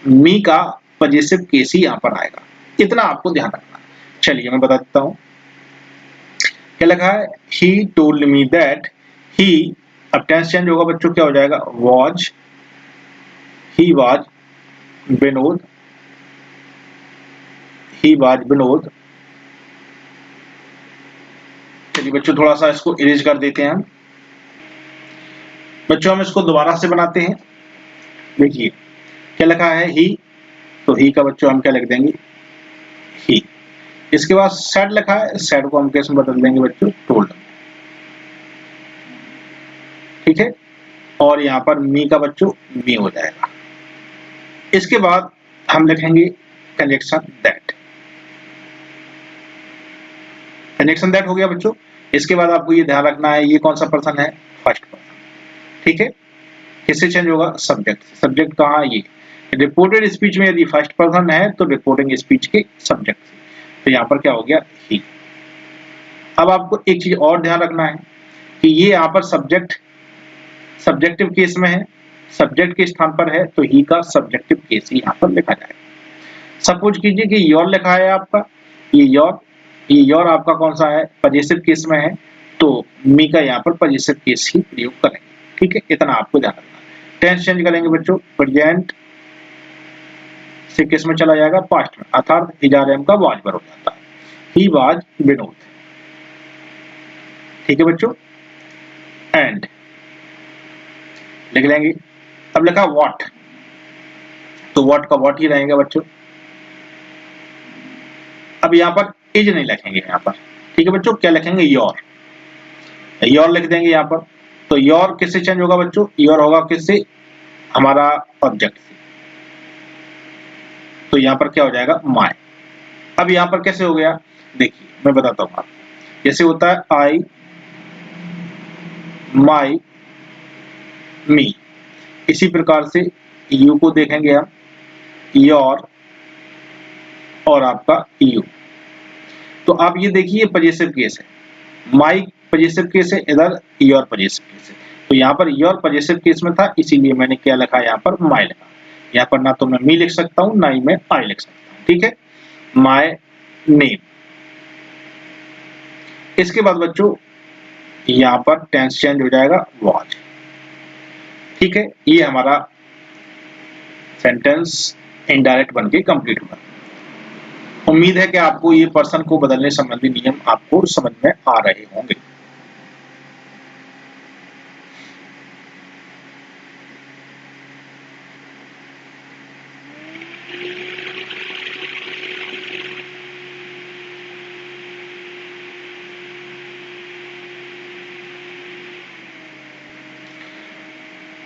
मी का पजेसिव केस ही यहाँ पर आएगा, इतना आपको ध्यान रखना है। चलिए मैं बता देता हूँ, क्या लिखा है, he told me that he, अब टेंस चेंज होगा बच्चों, क्या हो जाएगा, was, he was Vinod, he was Vinod. चलिए बच्चों थोड़ा सा इसको इरेज कर देते हैं हम। बच्चों हम इसको दोबारा से बनाते हैं। देखिए क्या लिखा है, ही, तो ही का बच्चों हम क्या लिख देंगे, ही। इसके बाद सेड लिखा है, सेड को हम कैसे बदल देंगे बच्चों, टोल्ड, ठीक है। और यहाँ पर मी का बच्चों मी हो जाएगा। इसके बाद हम लिखेंगे कंजक्शन दैट, कंजक्शन दैट हो गया बच्चों। इसके बाद आपको ये ध्यान रखना है, ये कौन सा पर्सन है, फर्स्ट पर्सन, ठीक है। किससे चेंज होगा, सब्जेक्ट, सब्जेक्ट कहाँ, ये रिपोर्टेड स्पीच में यदि फर्स्ट पर्सन है तो रिपोर्टिंग स्पीच के सब्जेक्ट से, तो यहाँ पर क्या हो गया, ही। अब आपको एक चीज और ध्यान रखना है कि ये यहाँ पर सब्जेक्ट सब्जेक्टिव केस में है, सब्जेक्ट के स्थान पर है तो ही का सब्जेक्टिव केस ही यहाँ पर लिखा जाएगा। सपोज कीजिए कि योर लिखा है आपका, ये योर आपका कौन सा है, पजेसिव केस में है, तो मी का यहाँ पर पजेसिव केस ही प्रयोग करेंगे, ठीक है। इतना आपको ध्यान रखना है। टेंस चेंज करेंगे बच्चों, प्रेजेंट से किस में चला जाएगा, पास्ट में, अर्थात इजारेम का वाज पर हो जाता है, ही वाज विनोद, ठीक है बच्चों। एंड लिख लेंगे। अब लिखा व्हाट, तो व्हाट का व्हाट ही रहेगा बच्चों। अब यहाँ पर इज नहीं लिखेंगे यहाँ पर, ठीक है बच्चों। क्या लिखेंगे, योर, योर लिख देंगे यहाँ पर। तो योर किससे चेंज होगा बच्चों, योर होगा किससे, हमारा ऑब्जेक्ट से, तो यहाँ पर क्या हो जाएगा, माय। अब यहाँ पर कैसे हो गया, देखिए मैं बताता हूँ आपको। जैसे होता है आई, माई, मी, इसी प्रकार से यू को देखेंगे हम, योर और आपका यू। तो आप ये देखिए पजेसिव केस है, माई पजेसिव केस है, इधर योर पजेसिव केस है, तो यहाँ पर योर पजेसिव केस में था, इसीलिए मैंने क्या लिखा, यहाँ पर माई लिखा। यहाँ पर ना तो मैं मी लिख सकता हूँ ना ही मैं आई लिख सकता हूँ, ठीक है, माई नेम। इसके बाद बच्चों यहाँ पर टेंस चेंज हो जाएगा, वॉज, ठीक है। ये हमारा सेंटेंस इनडायरेक्ट बनके कंप्लीट हुआ। उम्मीद है कि आपको ये पर्सन को बदलने संबंधी नियम आपको समझ में आ रहे होंगे।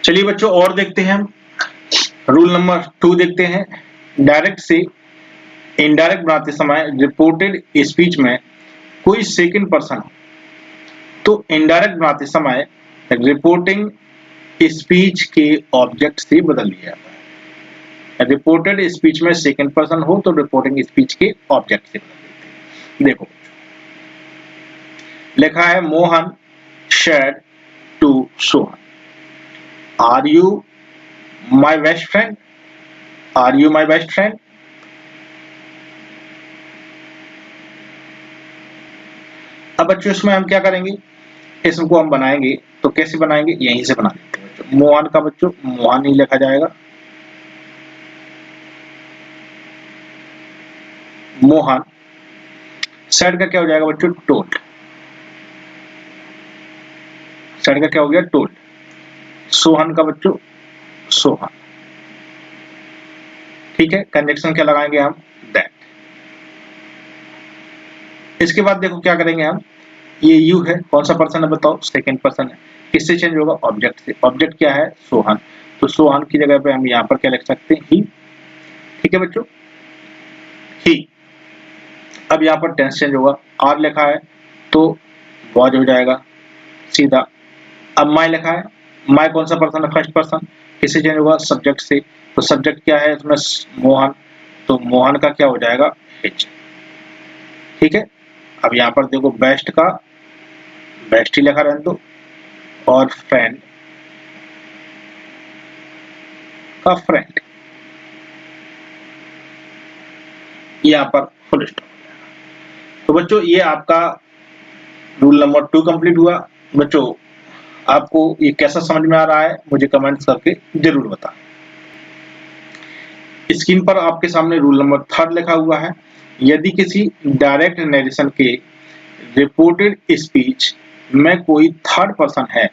चलिए बच्चों और देखते हैं हम, रूल नंबर 2 देखते हैं, डायरेक्ट से इनडायरेक्ट बनाते समय रिपोर्टेड स्पीच में कोई सेकंड पर्सन हो तो इनडायरेक्ट बनाते समय रिपोर्टिंग स्पीच के ऑब्जेक्ट से बदल दिया जाता है। रिपोर्टेड स्पीच में सेकंड पर्सन हो तो रिपोर्टिंग स्पीच के ऑब्जेक्ट से बदल देते हैं। देखो लिखा है Mohan said to Sohan, are you my best friend, are you my best friend. अब बच्चों इसमें हम क्या करेंगे, इसको हम बनाएंगे तो कैसे बनाएंगे, यहीं से बना देते हैं बच्चों। मोहन का बच्चों मोहन ही लिखा जाएगा, मोहन। सेड का क्या हो जाएगा बच्चों, टोल्ड। सेड का क्या हो गया, टोल्ड। सोहन का बच्चों सोहन। ठीक है, कंजक्शन क्या लगाएंगे हम, दैट। इसके बाद देखो क्या करेंगे हम, ये यू है, कौन सा पर्सन है बताओ, सेकंड पर्सन है। किससे चेंज होगा, ऑब्जेक्ट से। ऑब्जेक्ट क्या है, सोहन, तो सोहन की जगह पे हम यहाँ पर क्या लिख सकते हैं, ही। ठीक है बच्चों, ही। अब यहाँ पर टेंस चेंज होगा, आर लिखा है तो वॉज हो जाएगा सीधा। अब माई लिखा है, माई कौन सा पर्सन है, फर्स्ट पर्सन, किससे चेंज होगा, सब्जेक्ट से। तो सब्जेक्ट क्या है इसमें, मोहन, तो मोहन का क्या हो जाएगा, हिज। ठीक है, अब यहाँ पर देखो बेस्ट का बेस्ट ही लिखा रहने दो और फ्रेंड का फ्रेंड, यहाँ पर फुल स्टॉप। तो बच्चों ये आपका रूल नंबर 2 कंप्लीट हुआ। बच्चों आपको ये कैसा समझ में आ रहा है मुझे कमेंट्स करके जरूर बताएं। स्क्रीन पर आपके सामने रूल नंबर 3 लिखा हुआ है, यदि किसी डायरेक्ट नरेशन के रिपोर्टेड स्पीच में कोई थर्ड पर्सन है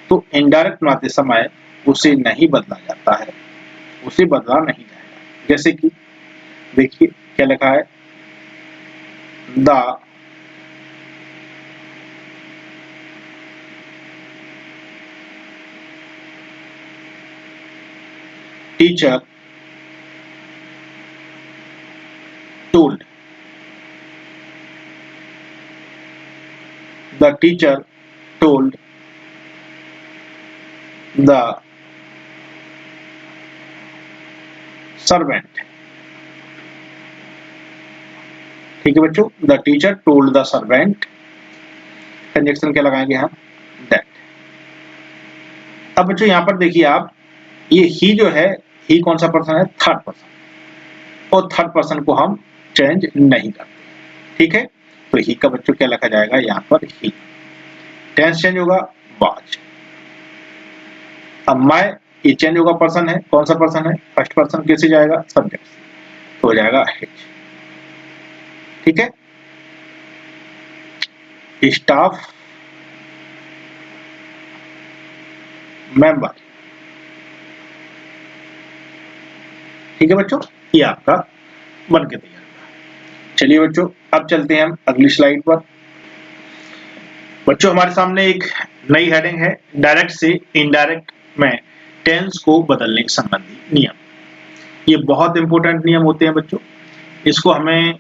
तो इनडायरेक्ट बनाते समय उसे नहीं बदला जाता है, उसे बदला नहीं जाएगा। जैसे कि देखिए क्या लिखा है, the teacher told, the teacher told the servant। ठीक है बच्चों, the teacher told the servant, conjunction क्या लगाएंगे हम, दैट। अब बच्चों यहाँ पर देखिए आप, ये ही जो है, ही कौन सा पर्सन है, थर्ड पर्सन, और थर्ड पर्सन को हम चेंज नहीं करते। ठीक है, तो ही का बच्चों क्या लिखा जाएगा, यहाँ पर ही। टेंस चेंज होगा, वाज। अब माय, ये चेंज होगा, पर्सन है, कौन सा पर्सन है, फर्स्ट पर्सन, कैसे जाएगा, सब्जेक्ट, तो हो जाएगा हिज। ठीक है, स्टाफ मेंबर। ठीक है बच्चों, ये आपका बन के तैयार हुआ। चलिए बच्चों अब चलते हैं हम अगली स्लाइड पर। बच्चों हमारे सामने एक नई हेडिंग है, डायरेक्ट से इनडायरेक्ट में टेंस को बदलने संबंधी नियम। ये बहुत इंपॉर्टेंट नियम होते हैं बच्चों, इसको हमें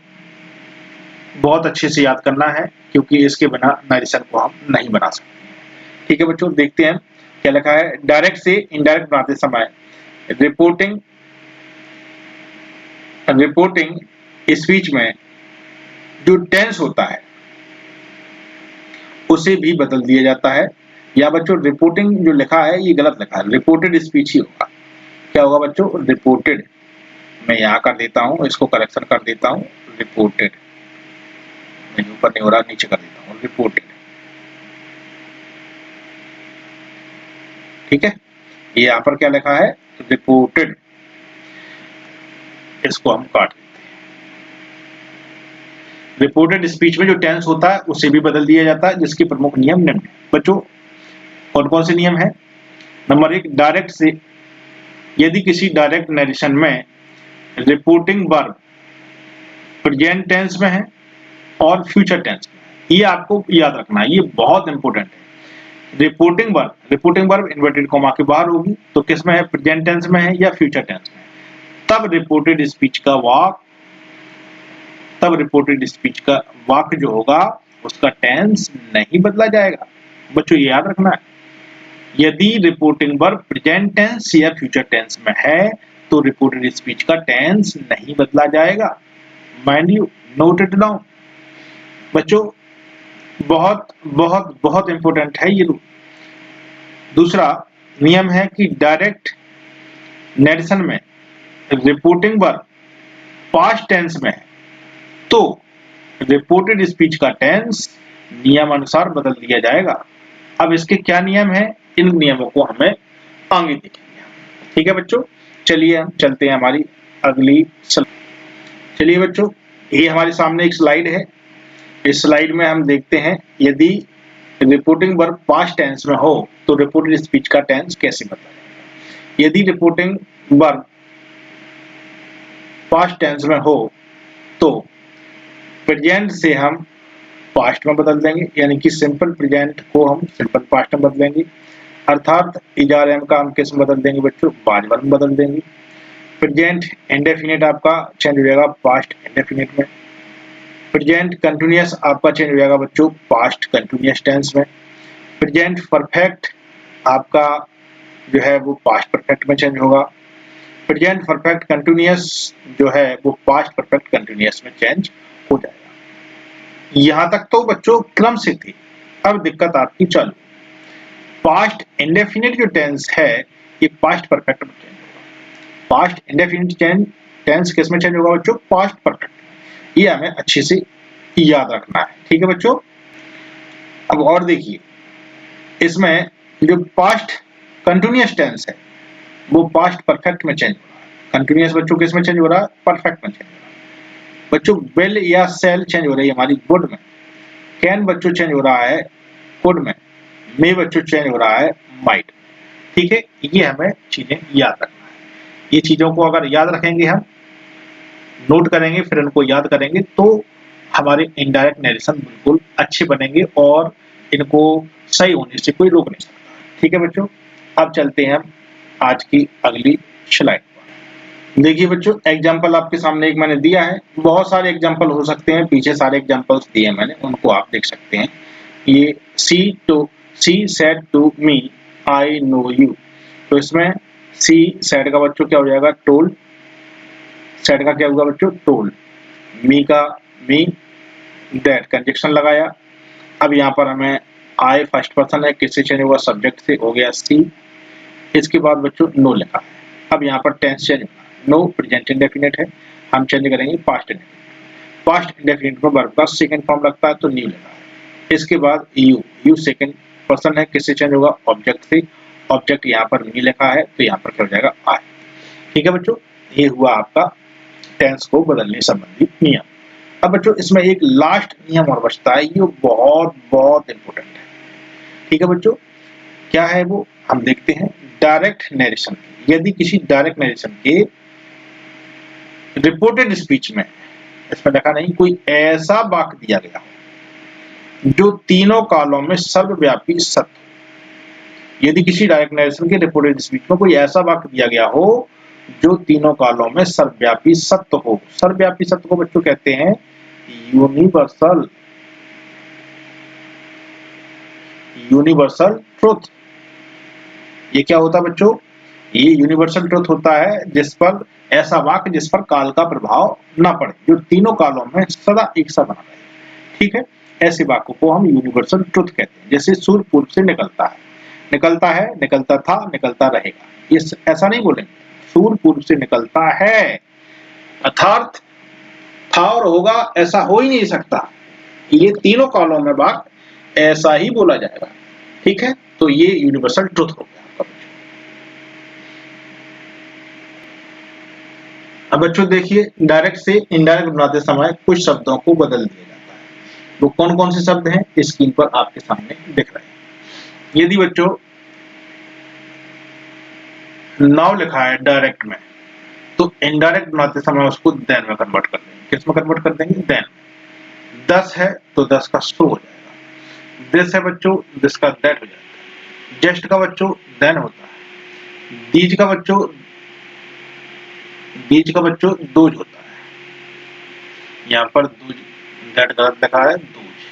बहुत अच्छे से याद करना है क्योंकि इसके बिना नरेशन को हम नहीं बना सकते। ठीक है बच्चों, देखते हैं क्या लिखा है, डायरेक्ट से इनडायरेक्ट बनाते समय रिपोर्टिंग स्पीच में जो टेंस होता है उसे भी बदल दिया जाता है। या बच्चों रिपोर्टिंग जो लिखा है ये गलत लिखा है, रिपोर्टेड स्पीच ही होगा। क्या होगा बच्चों, रिपोर्टेड। मैं यहाँ कर देता हूँ, इसको करेक्शन कर देता हूँ, रिपोर्टेड। ऊपर नहीं हो रहा, नीचे कर देता हूँ, रिपोर्टेड। ठीक है, ये यहाँ पर क्या लिखा है, रिपोर्टेड, इसको हम काट देते हैं। रिपोर्टेड स्पीच में जो टेंस होता है उसे भी बदल दिया जाता है, जिसके प्रमुख नियम निम्न है बच्चों। कौन कौन से नियम है, नंबर 1, डायरेक्ट से यदि किसी डायरेक्ट नरेशन में रिपोर्टिंग वर्ब प्रेजेंट टेंस में है और फ्यूचर टेंस में है, ये आपको याद रखना है, ये बहुत इंपॉर्टेंट है। रिपोर्टिंग वर्ब इन्वर्टेड कॉमा के बाहर होगी तो किस में है, प्रेजेंट टेंस में है या फ्यूचर टेंस में है। तब रिपोर्टेड स्पीच का वाक जो होगा उसका टेंस नहीं बदला जाएगा। बच्चों ये याद रखना है, यदि रिपोर्टिंग वर्ब प्रेजेंट टेंस या फ्यूचर टेंस में है तो रिपोर्टेड स्पीच का टेंस नहीं बदला जाएगा। Mind you, note it down. बच्चों बहुत बहुत बहुत इंपॉर्टेंट है ये रूल। दूसरा नियम है कि डायरेक्ट नरेशन में रिपोर्टिंग वर्ब पास्ट टेंस में है तो रिपोर्टेड स्पीच का टेंस नियम अनुसार बदल दिया जाएगा। अब इसके क्या नियम है, इन नियमों को हमें आगे देखेंगे। ठीक है बच्चों, चलिए हम चलते हैं हमारी अगली स्लाइड। चलिए बच्चों, ये हमारे सामने एक स्लाइड है। इस स्लाइड में हम देखते हैं यदि रिपोर्टिंग वर्ब पास्ट टेंस में हो तो रिपोर्टेड स्पीच का टेंस कैसे बदला जाएगा। यदि रिपोर्टिंग वर्ब पास्ट टेंस में हो तो प्रेजेंट से हम पास्ट में बदल देंगे, यानी कि सिंपल प्रेजेंट को हम सिंपल पास्ट में बदलेंगे, अर्थात इजार एम का हम किस में बदल देंगे बच्चों, बाद वर्ब में बदल देंगे। प्रेजेंट इंडेफिनिट आपका चेंज हो जाएगा पास्ट इंडेफिनिट में। प्रेजेंट कंटिन्यूअस आपका चेंज हो जाएगा बच्चों पास्ट कंटिन्यूअस टेंस में। प्रेजेंट परफेक्ट आपका जो है वो पास्ट परफेक्ट में चेंज होगा। प्रेजेंट परफेक्ट कंटिन्यूअस जो है वो पास्ट परफेक्ट कंटिन्यूअस में चेंज हो जाएगा। यहां तक तो बच्चों क्रम से थी। अब दिक्कत आपकी चालू, पास्ट इंडेफिनिट जो टेंस है ये पास्ट परफेक्ट में चेंज होगा। पास्ट इंडेफिनिट टेंस किस में चेंज होगा बच्चों, पास्ट परफेक्ट। ये हमें अच्छे से याद रखना है। ठीक है बच्चों, अब और देखिए, इसमें जो पास्ट कंटिन्यूअस टेंस है वो पास्ट परफेक्ट में चेंज हो रहा है। कंटिन्यूअस बच्चों किस में चेंज हो रहा है, परफेक्ट में चेंज हो रहा है। बच्चों विल या सेल चेंज हो रही है हमारी वुड में। कैन बच्चों चेंज हो रहा है कुड में। मे बच्चों चेंज हो रहा है माइट। ठीक है, ये हमें चीजें याद रखना है। ये चीजों को अगर याद रखेंगे, हम नोट करेंगे, फिर इनको याद करेंगे तो हमारे इनडायरेक्ट नरेशन बिल्कुल अच्छे बनेंगे और इनको सही होने से कोई रोक नहीं सकता। ठीक है बच्चों, अब चलते हैं हम आज की अगली स्लाइड। देखिए बच्चों, एग्जाम्पल आपके सामने एक मैंने दिया है। बहुत सारे एग्जाम्पल हो सकते हैं, पीछे सारे एग्जाम्पल्स दिए मैंने, उनको आप देख सकते हैं। ये she said to me I know you, तो इसमें सी सेड का बच्चों क्या हो जाएगा, टोल्ड। सेड का क्या होगा बच्चों, टोल्ड। मी का मी, दैट कंजक्शन लगाया। अब यहाँ पर हमें आई फर्स्ट पर्सन है, किससे चेंज होगा, सब्जेक्ट से, हो गया सी। इसके बाद बच्चों नो लिखा है। अब यहाँ पर टेंस चेंज होगा, नो प्रेजेंट इंडेफिनिट है, हम चेंज करेंगे पास्ट इंडेफिनिट। पास्ट इंडेफिनिट में वर्ब का सेकंड फॉर्म लगता है तो न्यू लिखा है। इसके बाद यू सेकंड पर्सन है, किससे चेंज होगा, ऑब्जेक्ट से। ऑब्जेक्ट यहाँ पर न्यू लिखा है तो यहाँ पर क्या हो जाएगा, आई। ठीक है बच्चों, ये हुआ आपका टेंस को बदलने संबंधी नियम। अब बच्चों इसमें एक लास्ट नियम और बचता है, ये बहुत बहुत इंपॉर्टेंट है। ठीक है बच्चों, क्या है वो, हम देखते हैं। डायरेक्ट नरेशन, यदि किसी डायरेक्ट नरेशन के रिपोर्टेड स्पीच में, इसमें लिखा नहीं, कोई ऐसा वाक्य दिया गया हो जो तीनों कालों में सर्वव्यापी सत्य। यदि किसी डायरेक्ट नरेशन के रिपोर्टेड स्पीच में कोई ऐसा वाक्य दिया गया हो जो तीनों कालों में सर्वव्यापी सत्य हो। सर्वव्यापी सत्य को बच्चों कहते हैं यूनिवर्सल ट्रुथ। ये क्या होता है बच्चों, ये यूनिवर्सल ट्रुथ होता है जिस पर, ऐसा वाक्य जिस पर काल का प्रभाव ना पड़े, जो तीनों कालों में सदा एक सा बना रहे। ठीक है, ऐसे वाक्यों को हम यूनिवर्सल ट्रुथ कहते हैं। जैसे सूर्य पूर्व से निकलता है, निकलता था, निकलता रहेगा, ये ऐसा नहीं बोलेंगे। सूर्य पूर्व से निकलता है, अर्थात था और होगा ऐसा हो ही नहीं सकता। ये तीनों कालों में वाक्य ऐसा ही बोला जाएगा। ठीक है, तो ये यूनिवर्सल ट्रुथ हो गया। अब बच्चों देखिए, डायरेक्ट से इनडायरेक्ट बनाते समय कुछ शब्दों को बदल दिया जाता है। वो कौन कौन से शब्द हैं, स्क्रीन पर आपके सामने दिख रहे हैं। यदि बच्चों नाउ लिखा है डायरेक्ट में, तो इनडायरेक्ट बनाते समय उसको देन में कन्वर्ट कर देंगे। किस में कन्वर्ट कर देंगे, देन। 10 है तो 10 का सो हो जाएगा। दिस है बच्चों, दिस का दैट हो जाएगा। जस्ट का बच्चों देन होता है। दीज का बच्चों बीच का बच्चों दूज होता है, यहाँ पर दूज दैट गलत लिखा है, दूज,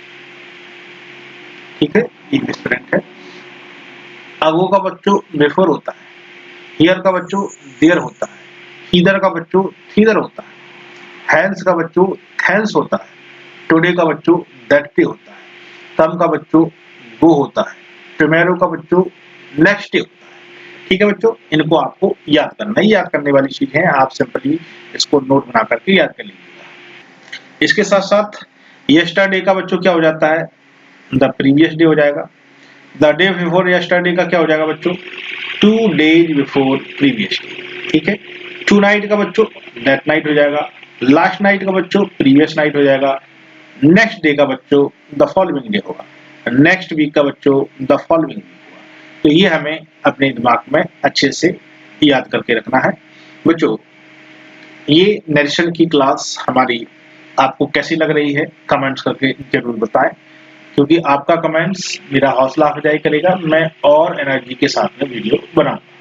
ठीक है, ये मिसप्रिंट है। अगो का बच्चों बिफोर होता है, हियर का बच्चों देयर होता है, हीदर का बच्चों थीदर होता है, हैंस का बच्चों थैंस होता है, टुडे का बच्चों दैट डे होता है, कम का बच्चों गो होता है, टुमारो का बच्चों नेक्स्ट डे होता है। ठीक है बच्चों, इनको आपको याद करना है, याद करने वाली चीज है, आप सिंपली इसको नोट बना करके याद कर लीजिएगा। इसके साथ साथ यस्टरडे का बच्चों क्या हो जाता है, द प्रीवियस डे हो जाएगा। द डे बिफोर यस्टरडे का क्या हो जाएगा बच्चों, 2 डेज बिफोर प्रीवियस डे, ठीक है। टू नाइट का बच्चों दैट नाइट हो जाएगा, लास्ट नाइट का बच्चों प्रीवियस नाइट हो जाएगा, नेक्स्ट डे का बच्चों द फॉलोइंग डे होगा, नेक्स्ट वीक का बच्चों द फॉलोइंग वीक होगा। तो ये हमें अपने दिमाग में अच्छे से याद करके रखना है बच्चों। ये नरेशन की क्लास हमारी आपको कैसी लग रही है, कमेंट्स करके जरूर बताएं, क्योंकि आपका कमेंट्स मेरा हौसला अफजाई करेगा, मैं और एनर्जी के साथ में वीडियो बनाऊंगा।